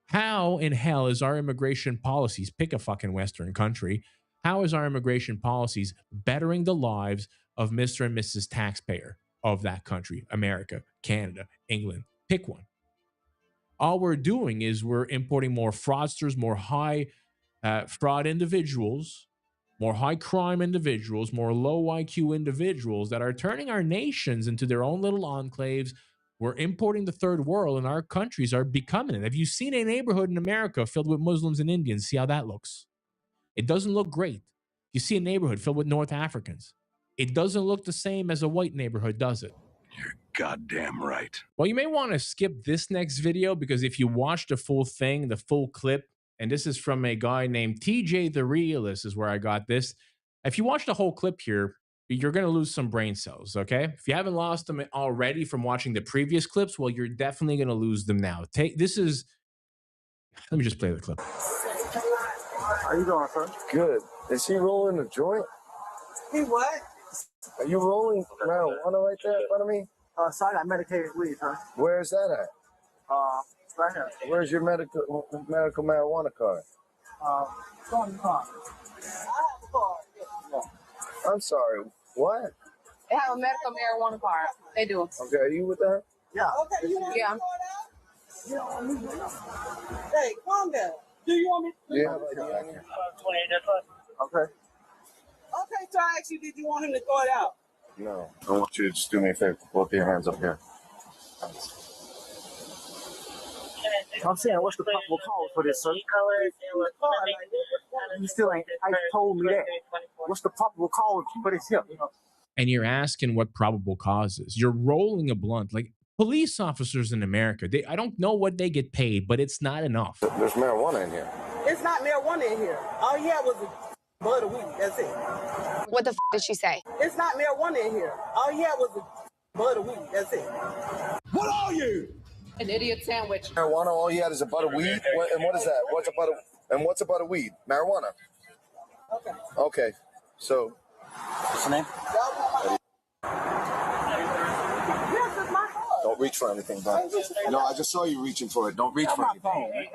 How in hell is our immigration policies, pick a fucking Western country, how is our immigration policies bettering the lives of Mr. and Mrs. Taxpayer of that country, America, Canada, England, pick one. All we're doing is we're importing more fraudsters, more high fraud individuals, more high crime individuals, more low IQ individuals that are turning our nations into their own little enclaves. We're importing the third world and our countries are becoming it. Have you seen a neighborhood in America filled with Muslims and Indians? See how that looks. It doesn't look great. You see a neighborhood filled with North Africans. It doesn't look the same as a white neighborhood, does it? You're goddamn right. Well, you may want to skip this next video because if you watch the full thing, the full clip, and this is from a guy named TJ the Realist is where I got this. If you watch the whole clip here, you're going to lose some brain cells, okay? If you haven't lost them already from watching the previous clips, well, you're definitely going to lose them now. Let me just play the clip. How you doing, sir? Good. Is he rolling a joint? He what? Are you rolling marijuana right there in front of me? So I got medicated weed, huh? Where's that at? Right here. Where's your medical marijuana card? It's on the car. I have a card. Yeah. I'm sorry. What? They have a medical marijuana card. They do. Okay, are you with that? Yeah. Okay, you want me to call out? Hey, calm down. Do you want me to? Yeah. Okay. Okay, so I asked you, did you want him to throw it out? No. I want you to just do me a favor. Both your hands up here. I'm saying, what's the possible cause for this, sir? You still ain't told me that. What's the probable cause for this here? And you're asking what probable cause is. You're rolling a blunt. Like police officers in America, I don't know what they get paid, but it's not enough. There's marijuana in here. It's not marijuana in here. All he had was a bud of weed. That's it. What the did she say? It's not marijuana in here. All he had was a bud of weed. That's it. What are you? An idiot sandwich. Marijuana, all you had is a bud of weed? And what is that? What's a bud of weed? Marijuana. Okay. Okay. So, what's the name? Yes, it's my phone. Don't reach for anything, bud. No, I just saw you reaching for it. Don't reach for anything.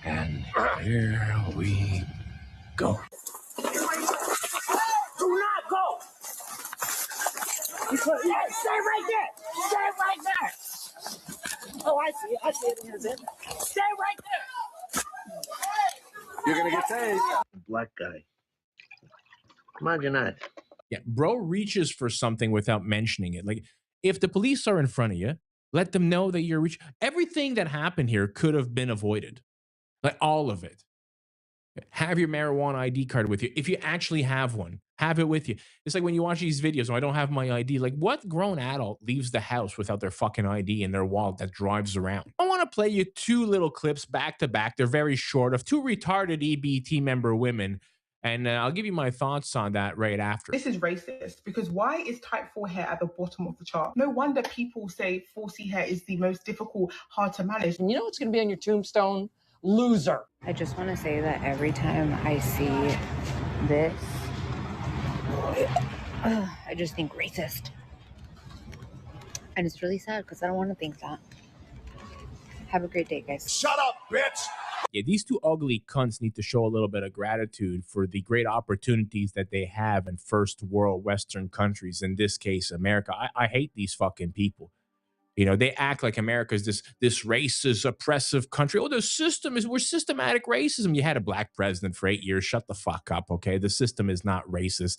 And Here we go. Do not go. Hey, stay right there. Stay right there. Oh, I see it. I see it. Stay right there. You're gonna get saved. Black guy. Imagine that. Yeah, bro reaches for something without mentioning it. Like, if the police are in front of you, let them know that you're reaching. Everything that happened here could have been avoided. Like, all of it. Have your marijuana ID card with you. If you actually have one, have it with you. It's like when you watch these videos, oh, I don't have my ID. Like, what grown adult leaves the house without their fucking ID in their wallet that drives around? I want to play you two little clips back to back. They're very short, of two retarded EBT member women. And I'll give you my thoughts on that right after. This is racist because why is type 4 hair at the bottom of the chart? No wonder people say 4C hair is the most difficult, hard to manage. And you know what's going to be on your tombstone? Loser. I just want to say that every time I see this, I just think racist. And it's really sad because I don't want to think that. Have a great day, guys. Shut up, bitch! Yeah, these two ugly cunts need to show a little bit of gratitude for the great opportunities that they have in first world Western countries, in this case, America. I hate these fucking people. You know, they act like America is this racist, oppressive country. Oh, the system is, we're systematic racism. You had a black president for 8 years. Shut the fuck up, okay? The system is not racist.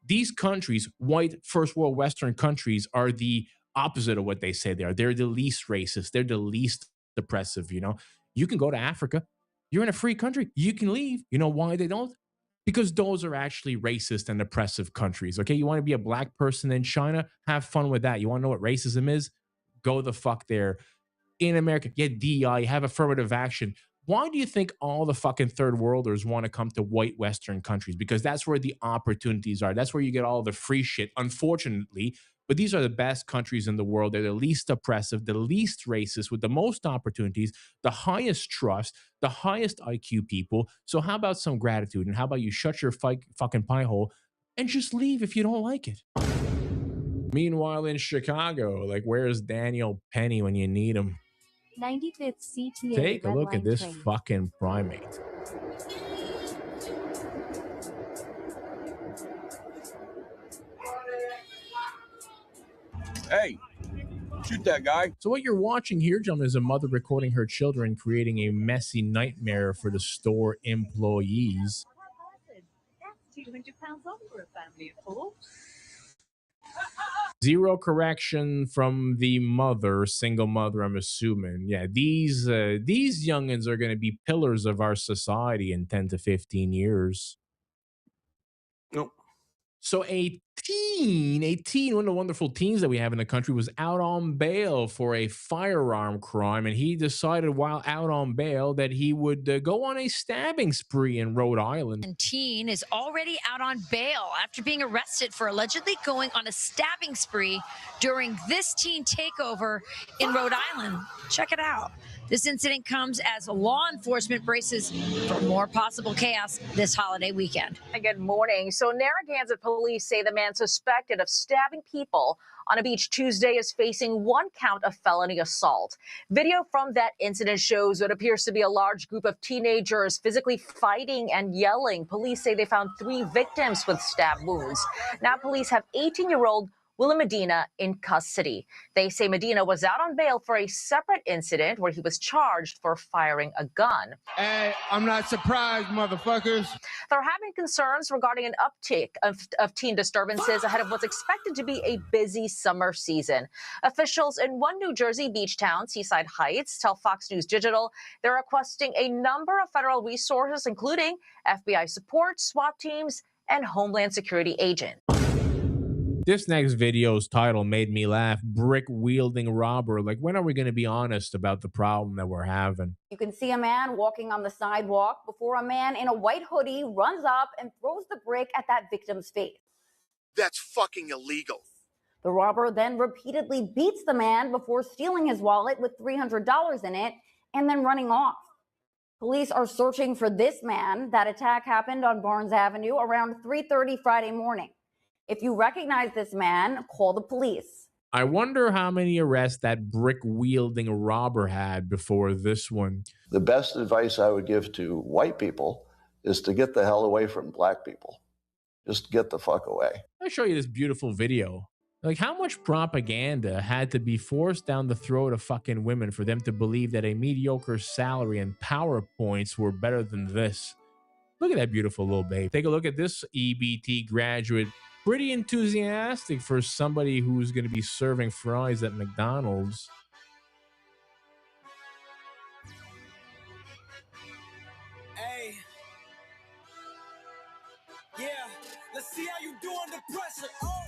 These countries, white first world Western countries, are the opposite of what they say they are. They're the least racist. They're the least oppressive, you know? You can go to Africa. You're in a free country. You can leave. You know why they don't? Because those are actually racist and oppressive countries, okay? You want to be a black person in China? Have fun with that. You want to know what racism is? Go the fuck there. In America, get DEI, have affirmative action. Why do you think all the fucking third worlders want to come to white Western countries? Because that's where the opportunities are. That's where you get all the free shit, unfortunately. But these are the best countries in the world. They're the least oppressive, the least racist, with the most opportunities, the highest trust, the highest IQ people. So how about some gratitude? And how about you shut your fucking pie hole and just leave if you don't like it? Meanwhile, in Chicago, like, where's Daniel Penny when you need him? 95th CTA. Take a Red look Line at this train. fucking primate. Hey, shoot that guy. So what you're watching here, gentlemen, is a mother recording her children creating a messy nightmare for the store employees. That's 200 pounds off for a family of 4. Zero correction from the mother, single mother, I'm assuming. Yeah, these youngins are going to be pillars of our society in 10 to 15 years. Nope. So a teen, one of the wonderful teens that we have in the country, was out on bail for a firearm crime, and he decided while out on bail that he would go on a stabbing spree in Rhode Island. And teen is already out on bail after being arrested for allegedly going on a stabbing spree during this teen takeover in Rhode Island. Check it out. This incident comes as law enforcement braces for more possible chaos this holiday weekend. Good morning. So Narragansett police say the man suspected of stabbing people on a beach Tuesday is facing 1 count of felony assault. Video from that incident shows what appears to be a large group of teenagers physically fighting and yelling. Police say they found 3 victims with stab wounds. Now police have 18-year-old William Medina in custody. They say Medina was out on bail for a separate incident where he was charged for firing a gun. Hey, I'm not surprised, motherfuckers. They're having concerns regarding an uptick of teen disturbances ahead of what's expected to be a busy summer season. Officials in one New Jersey beach town, Seaside Heights, tell Fox News Digital they're requesting a number of federal resources, including FBI support, SWAT teams, and Homeland Security agents. This next video's title made me laugh. Brick-wielding robber. Like, when are we going to be honest about the problem that we're having? You can see a man walking on the sidewalk before a man in a white hoodie runs up and throws the brick at that victim's face. That's fucking illegal. The robber then repeatedly beats the man before stealing his wallet with $300 in it and then running off. Police are searching for this man. That attack happened on Barnes Avenue around 3:30 Friday morning. If you recognize this man, call the police. I wonder how many arrests that brick-wielding robber had before this one. The best advice I would give to white people is to get the hell away from black people. Just get the fuck away. I'll show you this beautiful video. Like, how much propaganda had to be forced down the throat of fucking women for them to believe that a mediocre salary and PowerPoints were better than this? Look at that beautiful little babe. Take a look at this EBT graduate. Pretty enthusiastic for somebody who's going to be serving fries at McDonald's. Hey. Yeah, let's see how you do under pressure. Oh.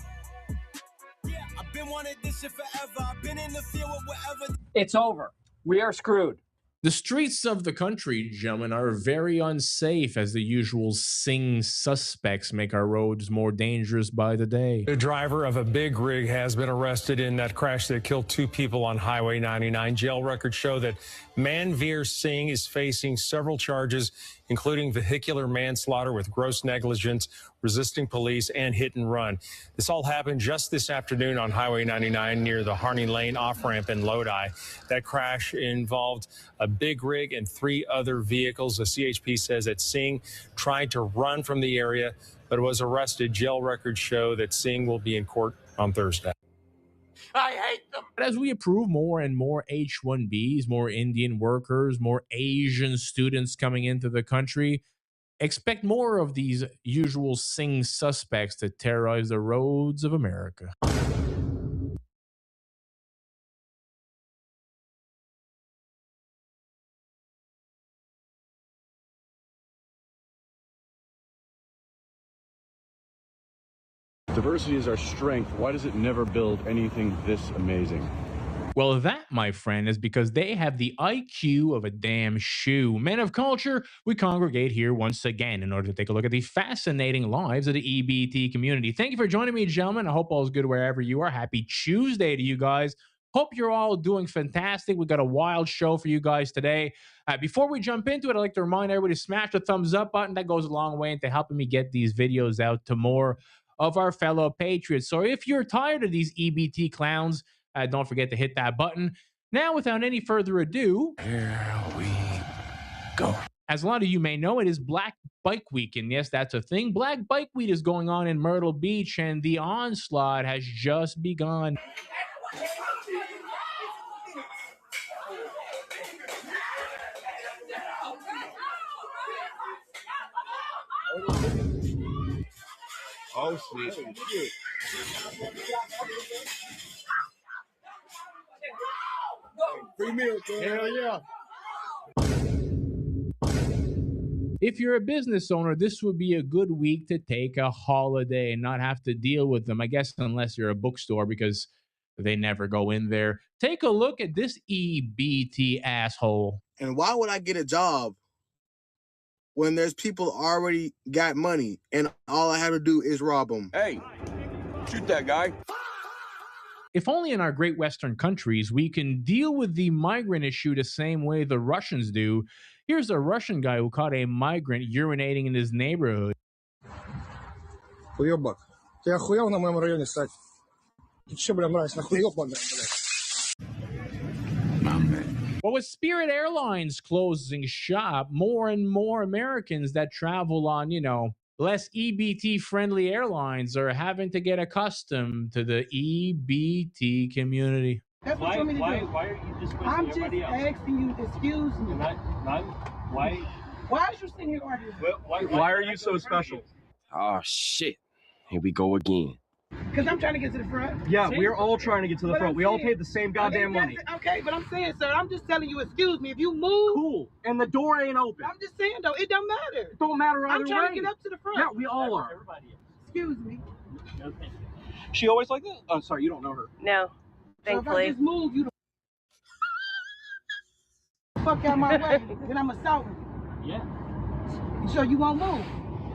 Yeah, I've been wanting this shit forever. I've been in the field with whatever. It's over. We are screwed. The streets of the country, gentlemen, are very unsafe as the usual Sing suspects make our roads more dangerous by the day. The driver of a big rig has been arrested in that crash that killed 2 people on Highway 99. Jail records show that Manveer Singh is facing several charges, including vehicular manslaughter with gross negligence, resisting police, and hit and run. This all happened just this afternoon on Highway 99 near the Harney Lane off-ramp in Lodi. That crash involved a big rig and 3 other vehicles. The CHP says that Singh tried to run from the area, but was arrested. Jail records show that Singh will be in court on Thursday. I hate them. But as we approve more and more H-1Bs, more Indian workers, more Asian students coming into the country, expect more of these usual Sing suspects to terrorize the roads of America. Diversity is our strength. Why does it never build anything this amazing? Well, that, my friend, is because they have the IQ of a damn shoe. Men of culture, we congregate here once again in order to take a look at the fascinating lives of the EBT community. Thank you for joining me, gentlemen. I hope all is good wherever you are. Happy Tuesday to you guys. Hope you're all doing fantastic. We got a wild show for you guys today. Before we jump into it, I'd like to remind everybody to smash the thumbs up button. That goes a long way into helping me get these videos out to more of our fellow patriots. So if you're tired of these EBT clowns, don't forget to hit that button. Now, without any further ado, here we go. As a lot of you may know, it is Black Bike Week, and yes, that's a thing. Black Bike Week is going on in Myrtle Beach, and the onslaught has just begun. Oh, shit. Free meal, hell yeah. If you're a business owner, this would be a good week to take a holiday and not have to deal with them. I guess unless you're a bookstore, because they never go in there. Take a look at this EBT asshole. And why would I get a job when there's people already got money and all I have to do is rob them? Hey, shoot that guy. If only in our great Western countries we can deal with the migrant issue the same way the Russians do. Here's a Russian guy who caught a migrant urinating in his neighborhood. Хуёбок. Ты охуел на моем районе стать? Ты че, бля, мразь, нахуй ёбаный, блядь? Well, with Spirit Airlines closing shop, more and more Americans that travel on, less EBT-friendly airlines are having to get accustomed to the EBT community. That's what you want me to do. Why are you dismissing everybody else? I'm just asking you, excuse me. Why is you sitting here arguing? Why are you so special? Oh, shit. Here we go again. Because I'm trying to get to the front. Yeah, we're all trying to get to the front. We all paid the same goddamn money. Okay, but I'm saying, sir, I'm just telling you, excuse me, if you move. Cool. And the door ain't open. I'm just saying, though, it don't matter. It don't matter either way. I'm trying to get up to the front. Yeah, we all are. Everybody is. Excuse me. No, thank you. She always like that? Oh, sorry, you don't know her. No, thankfully. So if I just move, you the fuck out my way, then I'm assaulting you. Yeah. So you won't move.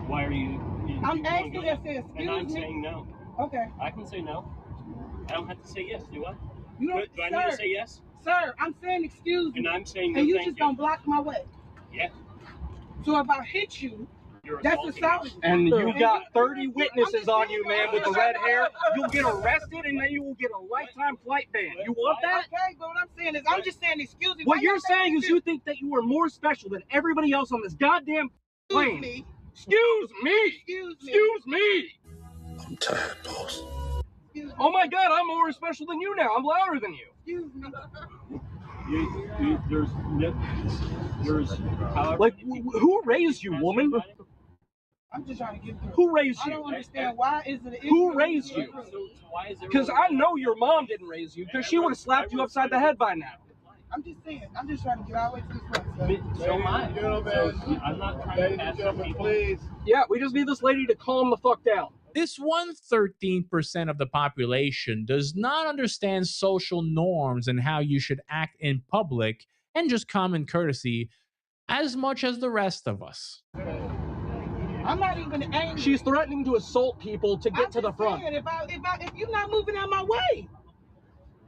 Why are you I'm asking you to say excuse me. And I'm saying no. Okay. I can say no. I don't have to say yes, do I? You don't, do I need to say yes? Sir, I'm saying excuse me. And I'm saying no, and you thank just don't block my way. Yeah. So if I hit you, That's assault. And you got 30 witnesses on you, man, with the red hair. You'll get arrested, and then you will get a lifetime flight ban. You want that? Okay, but what I'm saying is, I'm just saying, excuse me. What you're saying is you think that you are more special than everybody else on this goddamn plane. Excuse me. Excuse me. I'm tired, boss. Oh my God, I'm more special than you now. I'm louder than you. Excuse me. Like, who raised you, woman? I'm just trying to get through. Who raised you? I don't understand why is it an issue. Who raised you? Because I know your mom didn't raise you, because she would have slapped you upside the head by now. I'm just saying. I'm just trying to get all the way to this place. So am I. I'm not trying to pass people. Please. Yeah, we just need this lady to calm the fuck down. This 113% of the population does not understand social norms and how you should act in public and just common courtesy as much as the rest of us. I'm not even angry. She's threatening to assault people to get to the front. Saying, if you're not moving out my way,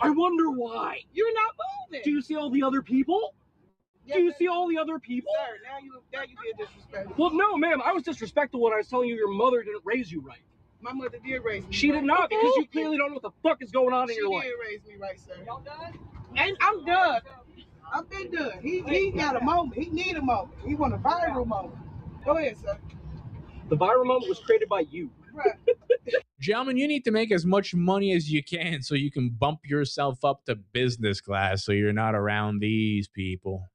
I wonder why. you're not moving. Do you see all the other people? Do you see all the other people? Sir, now you being disrespectful. Well, no, ma'am. I was disrespectful when I was telling you your mother didn't raise you right. My mother did raise me. She did not, because you clearly don't know what the fuck is going on in your life. She did raise me right, sir. Y'all done? And I'm done. I've been done. He got a moment. He need a moment. He want a viral moment. Go ahead, sir. The viral moment was created by you. Right. Gentlemen, you need to make as much money as you can so you can bump yourself up to business class so you're not around these people.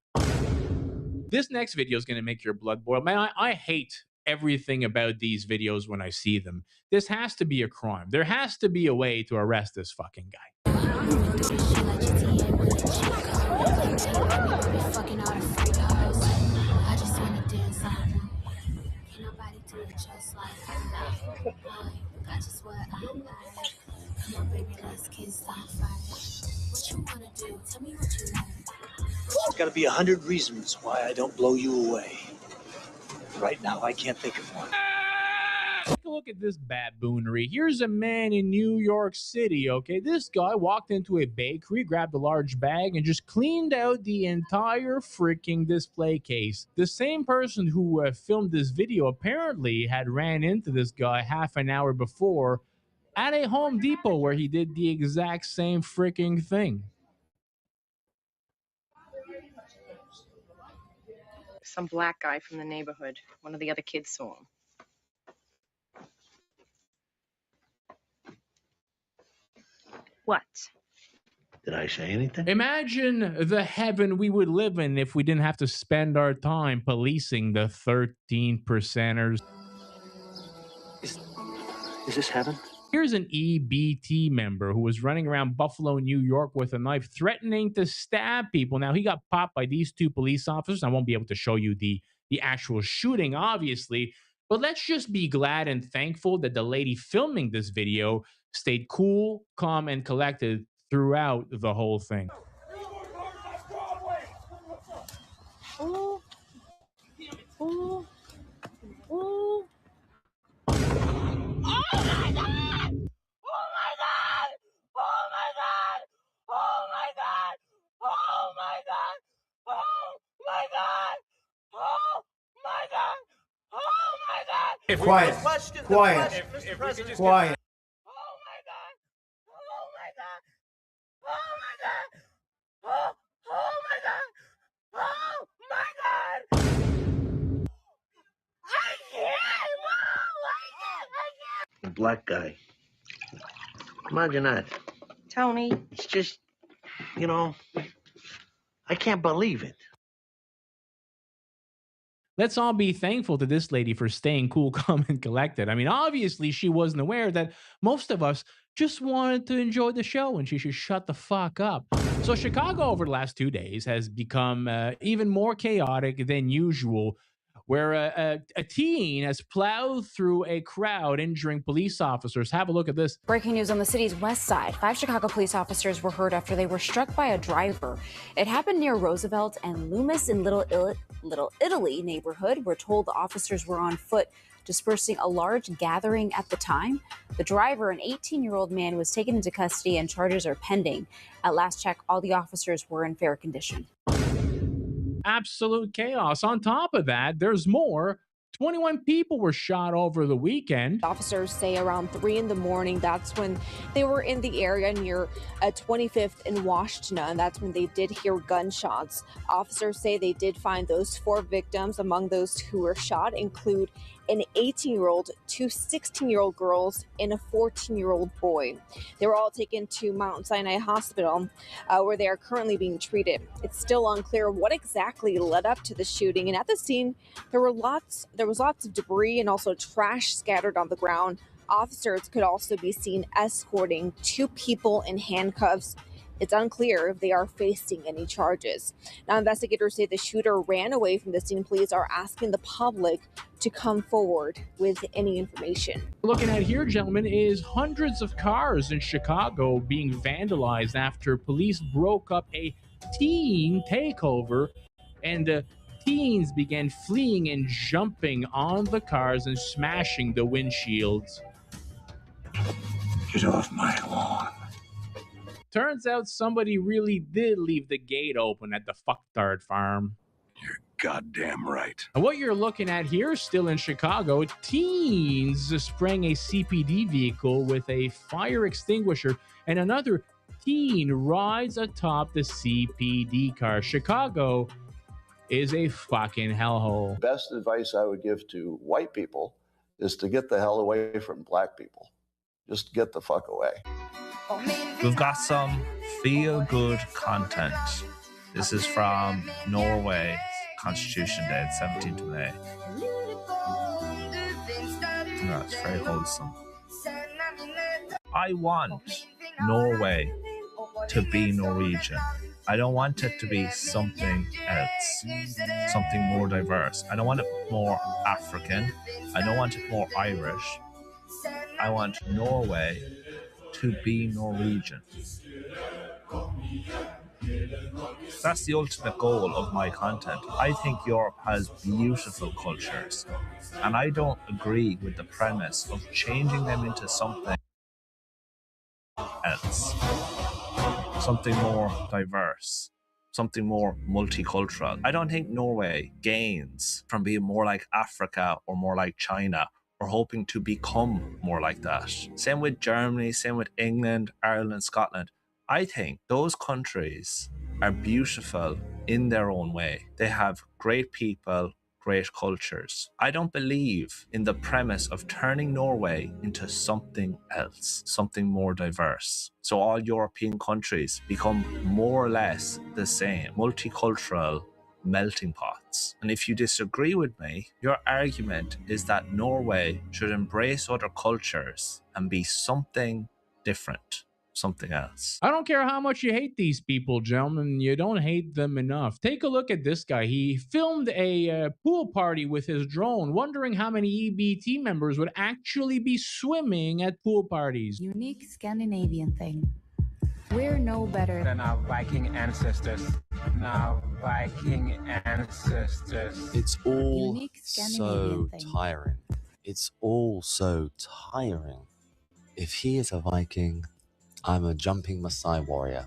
This next video is going to make your blood boil. Man, I hate everything about these videos when I see them. This has to be a crime. There has to be a way to arrest this fucking guy. There's got to be 100 reasons why I don't blow you away. Right now, I can't think of one. Take a look at this baboonery. Here's a man in New York City, okay? This guy walked into a bakery, grabbed a large bag, and just cleaned out the entire freaking display case. The same person who filmed this video apparently had ran into this guy half an hour before at a Home Depot where he did the exact same freaking thing. Some black guy from the neighborhood. One of the other kids saw him. What? Did I say anything? Imagine the heaven we would live in if we didn't have to spend our time policing the 13%ers. Is this heaven? Here's an EBT member who was running around Buffalo, New York with a knife, threatening to stab people. Now, he got popped by these two police officers. I won't be able to show you the actual shooting, obviously, but let's just be glad and thankful that the lady filming this video stayed cool, calm, and collected throughout the whole thing. Ooh. Ooh. Ooh. Oh my God! Oh my God! Oh my God! Oh my God! Oh my God! Oh my God! Oh my God! Oh my God! Quiet. Quiet. Quiet. Oh my God! Oh my God! Oh my God! Oh my God! Oh my God! I can't! I can't! The black guy. Imagine that. Tony. It's just, you know, I can't believe it. Let's all be thankful to this lady for staying cool, calm, and collected. I mean, obviously, she wasn't aware that most of us just wanted to enjoy the show and she should shut the fuck up. So Chicago over the last 2 days has become even more chaotic than usual, where a teen has plowed through a crowd, injuring police officers. Have a look at this. Breaking news on the city's west side. 5 Chicago police officers were hurt after they were struck by a driver. It happened near Roosevelt and Loomis in Little Italy neighborhood. We're told the officers were on foot, dispersing a large gathering at the time. The driver, an 18-year-old man, was taken into custody and charges are pending. At last check, all the officers were in fair condition. Absolute chaos. On top of that, there's more 21 people were shot over the weekend. Officers say around 3 in the morning, that's when they were in the area near 25th and Washington, and that's when they did hear gunshots. Officers say they did find those 4 victims. Among those who were shot include an 18-year-old, 2 16-year-old girls, and a 14-year-old boy. They were all taken to Mount Sinai Hospital, where they are currently being treated. It's still unclear what exactly led up to the shooting, and at the scene, there was lots of debris and also trash scattered on the ground. Officers could also be seen escorting 2 people in handcuffs. It's unclear if they are facing any charges. Now, investigators say the shooter ran away from the scene. Police are asking the public to come forward with any information. Looking at here, gentlemen, is hundreds of cars in Chicago being vandalized after police broke up a teen takeover, and teens began fleeing and jumping on the cars and smashing the windshields. Get off my lawn. Turns out somebody really did leave the gate open at the fucktard farm. You're goddamn right. And what you're looking at here, still in Chicago, teens spraying a CPD vehicle with a fire extinguisher, and another teen rides atop the CPD car. Chicago is a fucking hellhole. Best advice I would give to white people is to get the hell away from black people. Just get the fuck away. We've got some feel-good content. This is from Norway, Constitution Day, 17th of May. Oh, it's very wholesome. I want Norway to be Norwegian. I don't want it to be something else, something more diverse. I don't want it more African. I don't want it more Irish. I want Norway to be Norwegian. That's the ultimate goal of my content. I think Europe has beautiful cultures, and I don't agree with the premise of changing them into something else, something more diverse, something more multicultural. I don't think Norway gains from being more like Africa or more like China, or hoping to become more like that. Same with Germany, same with England, Ireland, Scotland. I think those countries are beautiful in their own way. They have great people, great cultures. I don't believe in the premise of turning Norway into something else, something more diverse. So all European countries become more or less the same, multicultural melting pots. And if you disagree with me, your argument is that Norway should embrace other cultures and be something different, something else. I don't care how much you hate these people, gentlemen. You don't hate them enough. Take a look at this guy. He filmed a pool party with his drone, wondering how many EBT members would actually be swimming at pool parties. Unique Scandinavian thing. We're no better than our Viking ancestors. It's all so tiring. It's all so tiring. If he is a Viking, I'm a jumping Maasai warrior.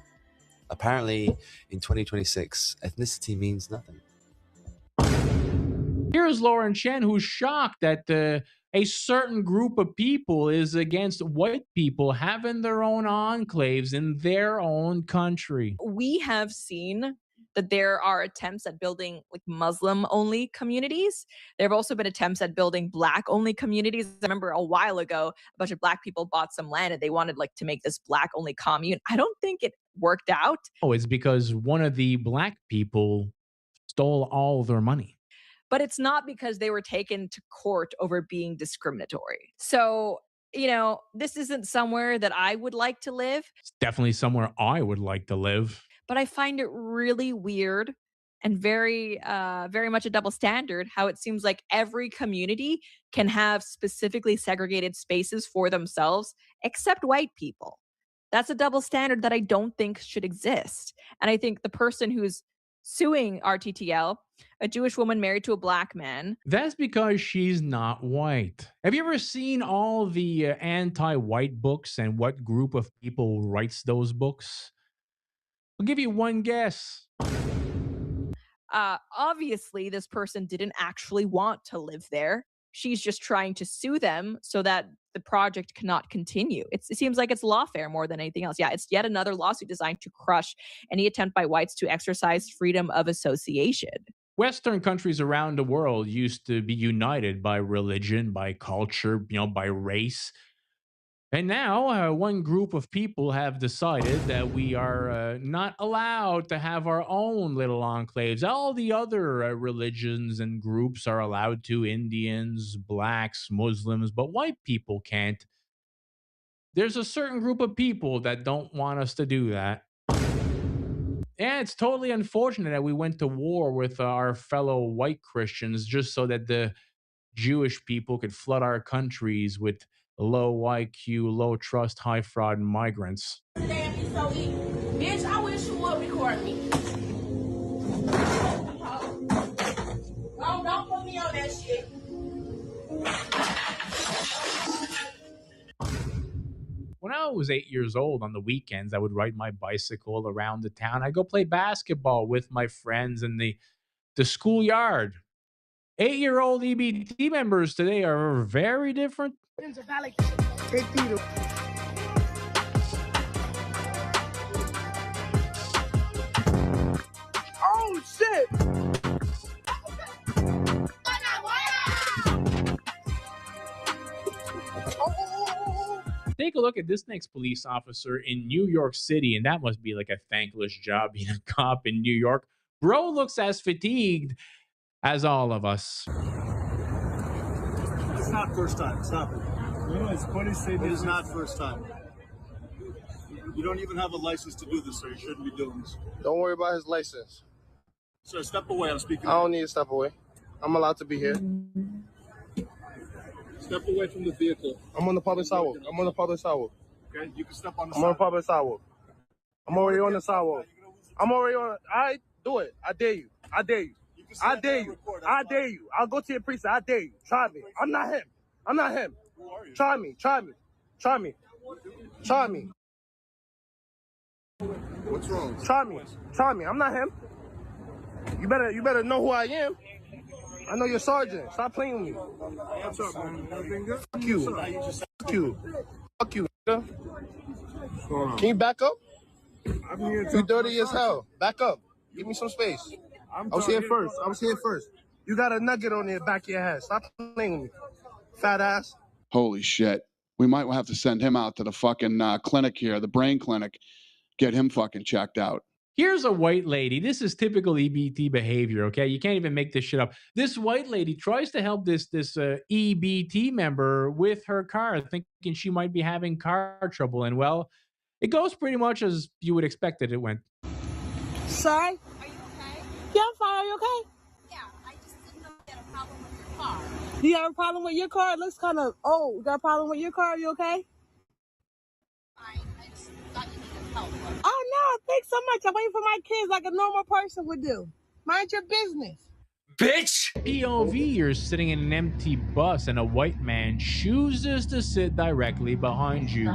Apparently, in 2026, ethnicity means nothing. Here's Lauren Chen, who's shocked that a certain group of people is against white people having their own enclaves in their own country. We have seen that there are attempts at building like Muslim-only communities. There have also been attempts at building Black-only communities. I remember a while ago, a bunch of Black people bought some land and they wanted like to make this Black-only commune. I don't think it worked out. Oh, it's because one of the Black people stole all their money. But it's not because they were taken to court over being discriminatory. So, you know, this isn't somewhere that I would like to live. It's definitely somewhere I would like to live. But I find it really weird and very much a double standard how it seems like every community can have specifically segregated spaces for themselves, except white people. That's a double standard that I don't think should exist. And I think the person who's suing RTTL, a Jewish woman married to a Black man. That's because she's not white. Have you ever seen all the anti-white books and what group of people writes those books? I'll give you one guess. Obviously, this person didn't actually want to live there. She's just trying to sue them so that the project cannot continue. It seems like it's lawfare more than anything else. Yeah, it's yet another lawsuit designed to crush any attempt by whites to exercise freedom of association. Western countries around the world used to be united by religion, by culture, by race. And now, one group of people have decided that we are not allowed to have our own little enclaves. All the other religions and groups are allowed to, Indians, blacks, Muslims, but white people can't. There's a certain group of people that don't want us to do that. Yeah, it's totally unfortunate that we went to war with our fellow white Christians just so that the Jewish people could flood our countries with low IQ, low trust, high fraud migrants. Bitch, I wish you would record me. Don't put me on that shit. When I was 8 years old, on the weekends, I would ride my bicycle around the town. I'd go play basketball with my friends in the schoolyard. 8-year-old EBT members today are very different. Oh shit! Take a look at this next police officer in New York City, and that must be like a thankless job being a cop in New York. Bro looks as fatigued as all of us. It's not first time. Stop it. No, it's funny say this. It is not first time. You don't even have a license to do this, sir. You shouldn't be doing this. Don't worry about his license. Sir, step away. I'm speaking. I don't need to step away. I'm allowed to be here. Step away from the vehicle. I'm on the public sidewalk. I'm on the public sidewalk. Okay, you can step on the I'm on the public sidewalk. I'm already on the sidewalk. I'm already on. I do it. I dare you. I dare you. I dare you. I dare you. I'll go to your precinct. I dare you. Try me. I'm not him. I'm not him. Who are you? Try me. Try me. Try me. Try me. What's wrong? Try me. Try me. I'm not him. You better know who I am. I know you're sergeant. Stop playing with me. What's up, man? Everything good? Fuck you. Fuck you. Fuck you, nigga. Can you back up? I'm here. You dirty as hell. Back up. Give me some space. I was here first. I was here first. You got a nugget on the back of your head. Stop playing with me, fat ass. Holy shit. We might have to send him out to the fucking clinic here, the brain clinic. Get him fucking checked out. Here's a white lady. This is typical EBT behavior, okay? You can't even make this shit up. This white lady tries to help this EBT member with her car, thinking she might be having car trouble. And, well, it goes pretty much as you would expect that it went. Sorry? Are you okay? Yeah, I'm fine. Are you okay? Yeah, I just didn't know you had a problem with your car. Do you have a problem with your car? It looks kind of old. You got a problem with your car? Are you okay? I just thought you needed help. Oh, no. Thanks so much. I'm waiting for my kids like a normal person would do. Mind your business. Bitch! POV, you're sitting in an empty bus and a white man chooses to sit directly behind you.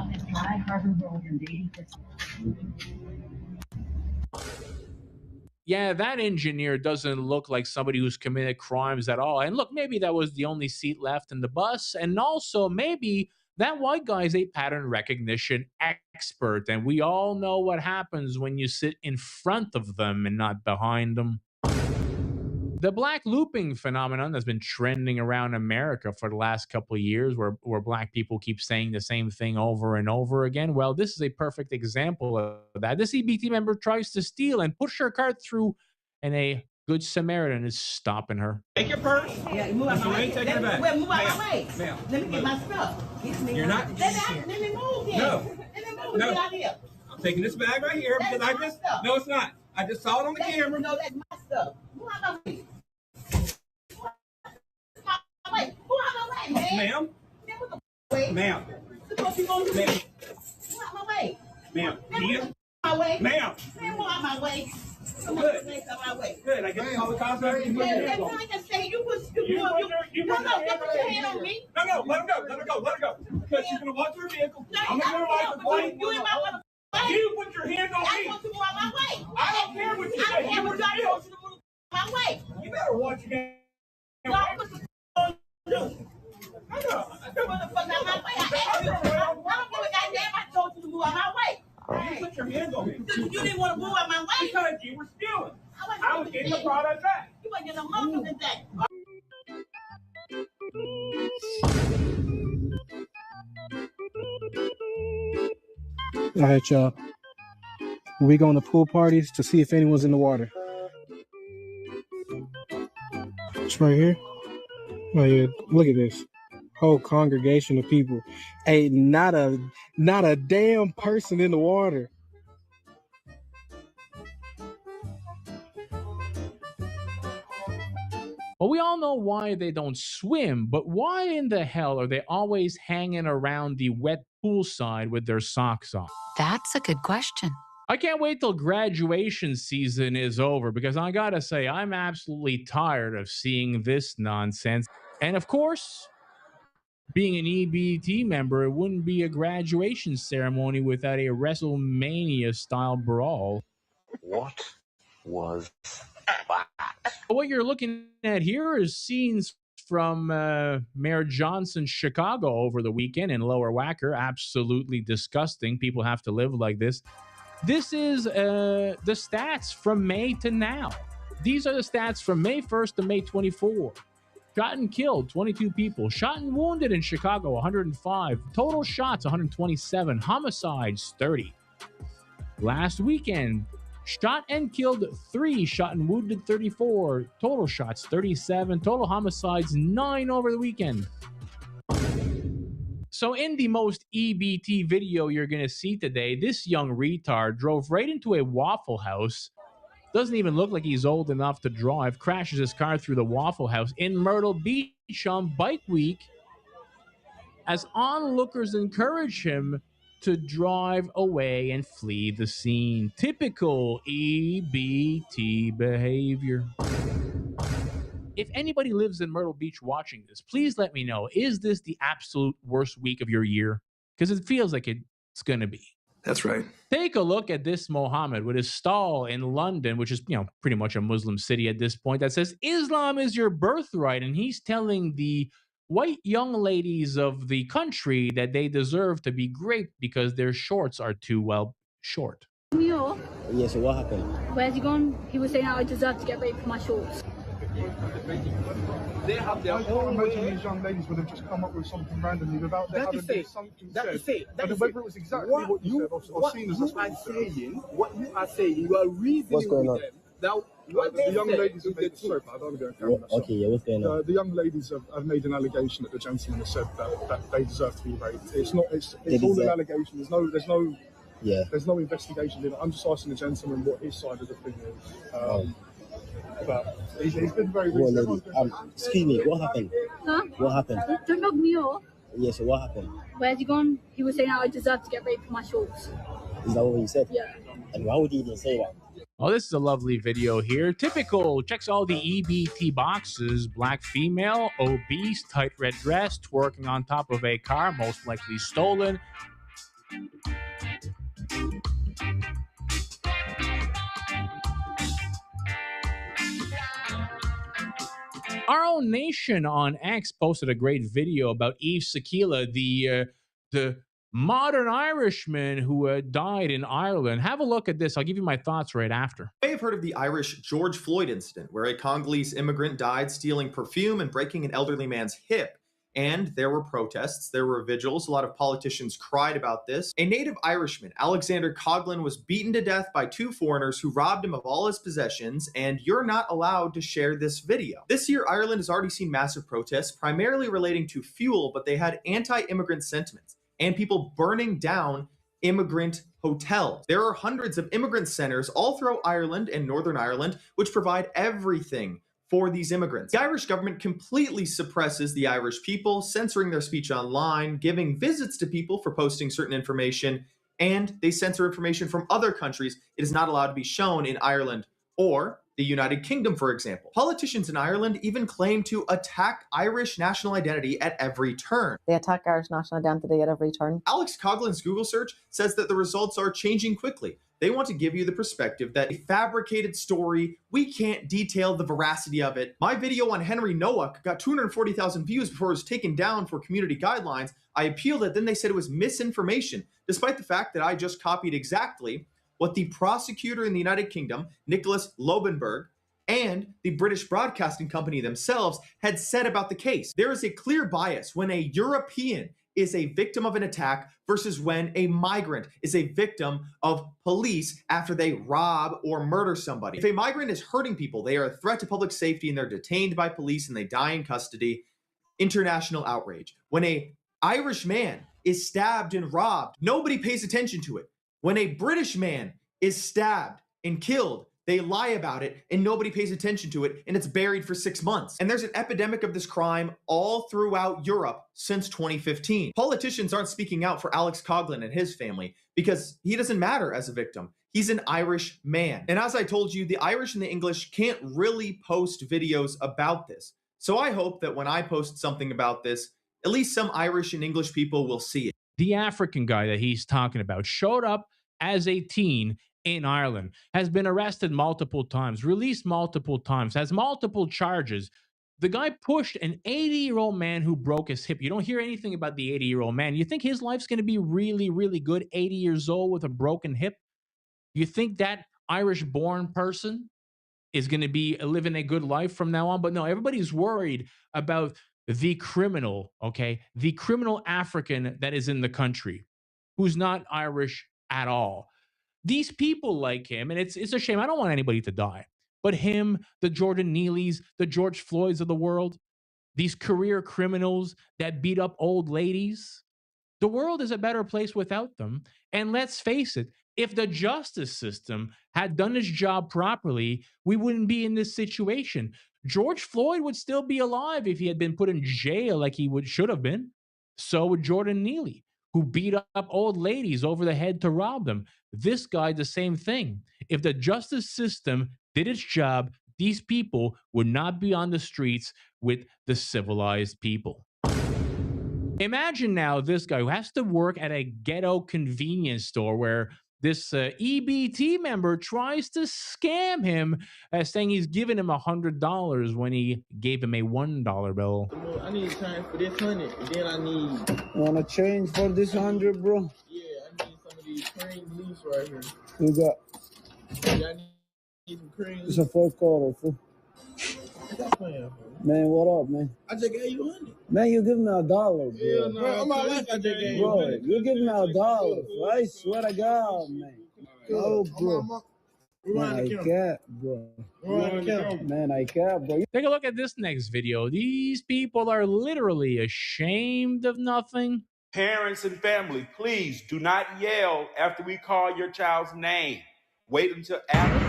Yeah, that engineer doesn't look like somebody who's committed crimes at all. And look, maybe that was the only seat left in the bus. And also, maybe that white guy is a pattern recognition expert. And we all know what happens when you sit in front of them and not behind them. The black looping phenomenon has been trending around America for the last couple of years, where black people keep saying the same thing over and over again. Well, this is a perfect example of that. This EBT member tries to steal and push her cart through, and a good Samaritan is stopping her. Take your purse. Yeah, move out my way. Take it back. Move out my way. Ma'am. Let me get my stuff. You're not. Let me move then. No. Let me move. No. Get out here. I'm taking this bag right here because I just. Stuff. No, it's not. I just saw it on the camera. No, that's my stuff. Move out my way. Wait, who out my way, man? Ma'am. Wait. Ma'am. What you gonna do? Ma'am. Move out my way. Ma'am. Move out my way. Ma'am. Move out my way. Good. Out my way. Good. I get to call the cops back. You put your hands on me. You put your hand on me. No, let him go. Let her go. Let her go. Because she's going to walk to her vehicle. I'm going to give her life complaint. You in my way. You put your hand on me. I want to move out my way. I don't care what you say. You put your hand on me. My way. You better watch your game. No, what the f*** do? I know. I don't want to fuck out my way. I don't give a goddamn. I told you to move out my way. You put your hands on me. You didn't want to move out my way. Because you were stealing. I was getting the product back. You wasn't getting a motherfucking thing. All right, y'all. We go on the pool parties to see if anyone's in the water. It's right here. Oh yeah, look at this whole congregation of people. Hey, not a damn person in the water. Well, we all know why they don't swim, but why in the hell are they always hanging around the wet poolside with their socks on? That's a good question. I can't wait till graduation season is over because I gotta say, I'm absolutely tired of seeing this nonsense. And of course, being an EBT member, it wouldn't be a graduation ceremony without a WrestleMania-style brawl. What was What you're looking at here is scenes from Mayor Johnson's Chicago over the weekend in Lower Wacker. Absolutely disgusting. People have to live like this. This is the stats from May to now. These are the stats from May 1st to May 24. Shot and killed, 22 people. Shot and wounded in Chicago, 105. Total shots, 127. Homicides, 30. Last weekend, shot and killed 3. Shot and wounded, 34. Total shots, 37. Total homicides, 9 over the weekend. So in the most EBT video you're going to see today, this young retard drove right into a Waffle House. Doesn't even look like he's old enough to drive. Crashes his car through the Waffle House in Myrtle Beach on Bike Week as onlookers encourage him to drive away and flee the scene. Typical EBT behavior. If anybody lives in Myrtle Beach watching this, please let me know. Is this the absolute worst week of your year? Because it feels like it's going to be. That's right. Take a look at this Mohammed with his stall in London, which is, pretty much a Muslim city at this point, that says Islam is your birthright. And he's telling the white young ladies of the country that they deserve to be great because their shorts are too, short. Muir, Yeah, so what happened? where's he gone? He was saying I deserve to get raped for my shorts. They have their own way. I imagine these young ladies would have just come up with something randomly without there having been something said. And whether it was exactly what you said or seen as what you are saying, you are reasoning What's going on? with them. Now, what the young ladies have made sorry, I don't want to go and carry on that. Okay, yeah, what's going on? The young ladies have made an allegation that the gentleman has said that they deserve to be raped. It's not. It's all an allegation. There's no investigation in it. I'm just asking the gentleman what his side of the thing is. But he's been very recent. Excuse me, what happened? Huh? What happened? Don't knock me off. Yeah, so what happened? Where's he gone? He was saying I deserve to get raped for my shorts. Is that what he said? Yeah. And why would he even say that? Oh, this is a lovely video here. Typical, checks all the EBT boxes. Black female, obese, tight red dress, twerking on top of a car, most likely stolen. Our own nation on X posted a great video about Eve Sakila, the modern Irishman who died in Ireland. Have a look at this. I'll give you my thoughts right after. You may have heard of the Irish George Floyd incident, where a Congolese immigrant died stealing perfume and breaking an elderly man's hip. And there were protests, there were vigils, a lot of politicians cried about this. A native Irishman, Alexander Coughlin, was beaten to death by 2 foreigners who robbed him of all his possessions, and you're not allowed to share this video. This year, Ireland has already seen massive protests, primarily relating to fuel, but they had anti-immigrant sentiments and people burning down immigrant hotels. There are hundreds of immigrant centers all throughout Ireland and Northern Ireland, which provide everything for these immigrants. The Irish government completely suppresses the Irish people, censoring their speech online, giving visits to people for posting certain information, and they censor information from other countries. It is not allowed to be shown in Ireland or the United Kingdom, for example. Politicians in Ireland even claim to attack Irish national identity at every turn. They attack Irish national identity at every turn. Alex Coughlin's Google search says that the results are changing quickly. They want to give you the perspective that a fabricated story, we can't detail the veracity of it. My video on Henry Nowak got 240,000 views before it was taken down for community guidelines. I appealed it, then they said it was misinformation, despite the fact that I just copied exactly what the prosecutor in the United Kingdom, Nicholas Lobenberg, and the British Broadcasting Company themselves had said about the case. There is a clear bias when a European is a victim of an attack versus when a migrant is a victim of police after they rob or murder somebody. If a migrant is hurting people, they are a threat to public safety and they're detained by police and they die in custody. International outrage. When a Irish man is stabbed and robbed, nobody pays attention to it. When a British man is stabbed and killed, they lie about it and nobody pays attention to it and it's buried for 6 months. And there's an epidemic of this crime all throughout Europe since 2015. Politicians aren't speaking out for Alex Coughlin and his family because he doesn't matter as a victim. He's an Irish man. And as I told you, the Irish and the English can't really post videos about this. So I hope that when I post something about this, at least some Irish and English people will see it. The African guy that he's talking about showed up as a teen in Ireland, has been arrested multiple times, released multiple times, has multiple charges. The guy pushed an 80-year-old man who broke his hip. You don't hear anything about the 80-year-old man. You think his life's going to be really, really good, 80 years old with a broken hip? You think that Irish-born person is going to be living a good life from now on? But no, everybody's worried about the criminal, okay? The criminal African that is in the country who's not Irish at all. These people like him, and it's a shame. I don't want anybody to die. But him, the Jordan Neelys, the George Floyds of the world, these career criminals that beat up old ladies, the world is a better place without them. And let's face it, if the justice system had done its job properly, we wouldn't be in this situation. George Floyd would still be alive if he had been put in jail like he should have been. So would Jordan Neely, who beat up old ladies over the head to rob them. This guy, the same thing. If the justice system did its job, these people would not be on the streets with the civilized people. Imagine now this guy who has to work at a ghetto convenience store where this EBT member tries to scam him, saying he's giving him $100 when he gave him a $1 bill. I need time for this 100, and then I need. Wanna change for this 100, bro? Yeah, I need some of these cream leaves right here. You got? Yeah, I need some cream. It's a $4, fool. Man, what up, man? I just gave you 100. Man, you give me $1, bro. Yeah, no, bro, my life I just gave you. Bro, you give me $1, bro. I swear to God, man. Oh, bro. Man, I can't, bro. Man, I can't, bro. Take a look at this next video. These people are literally ashamed of nothing. Parents and family, please do not yell after we call your child's name. Wait until after.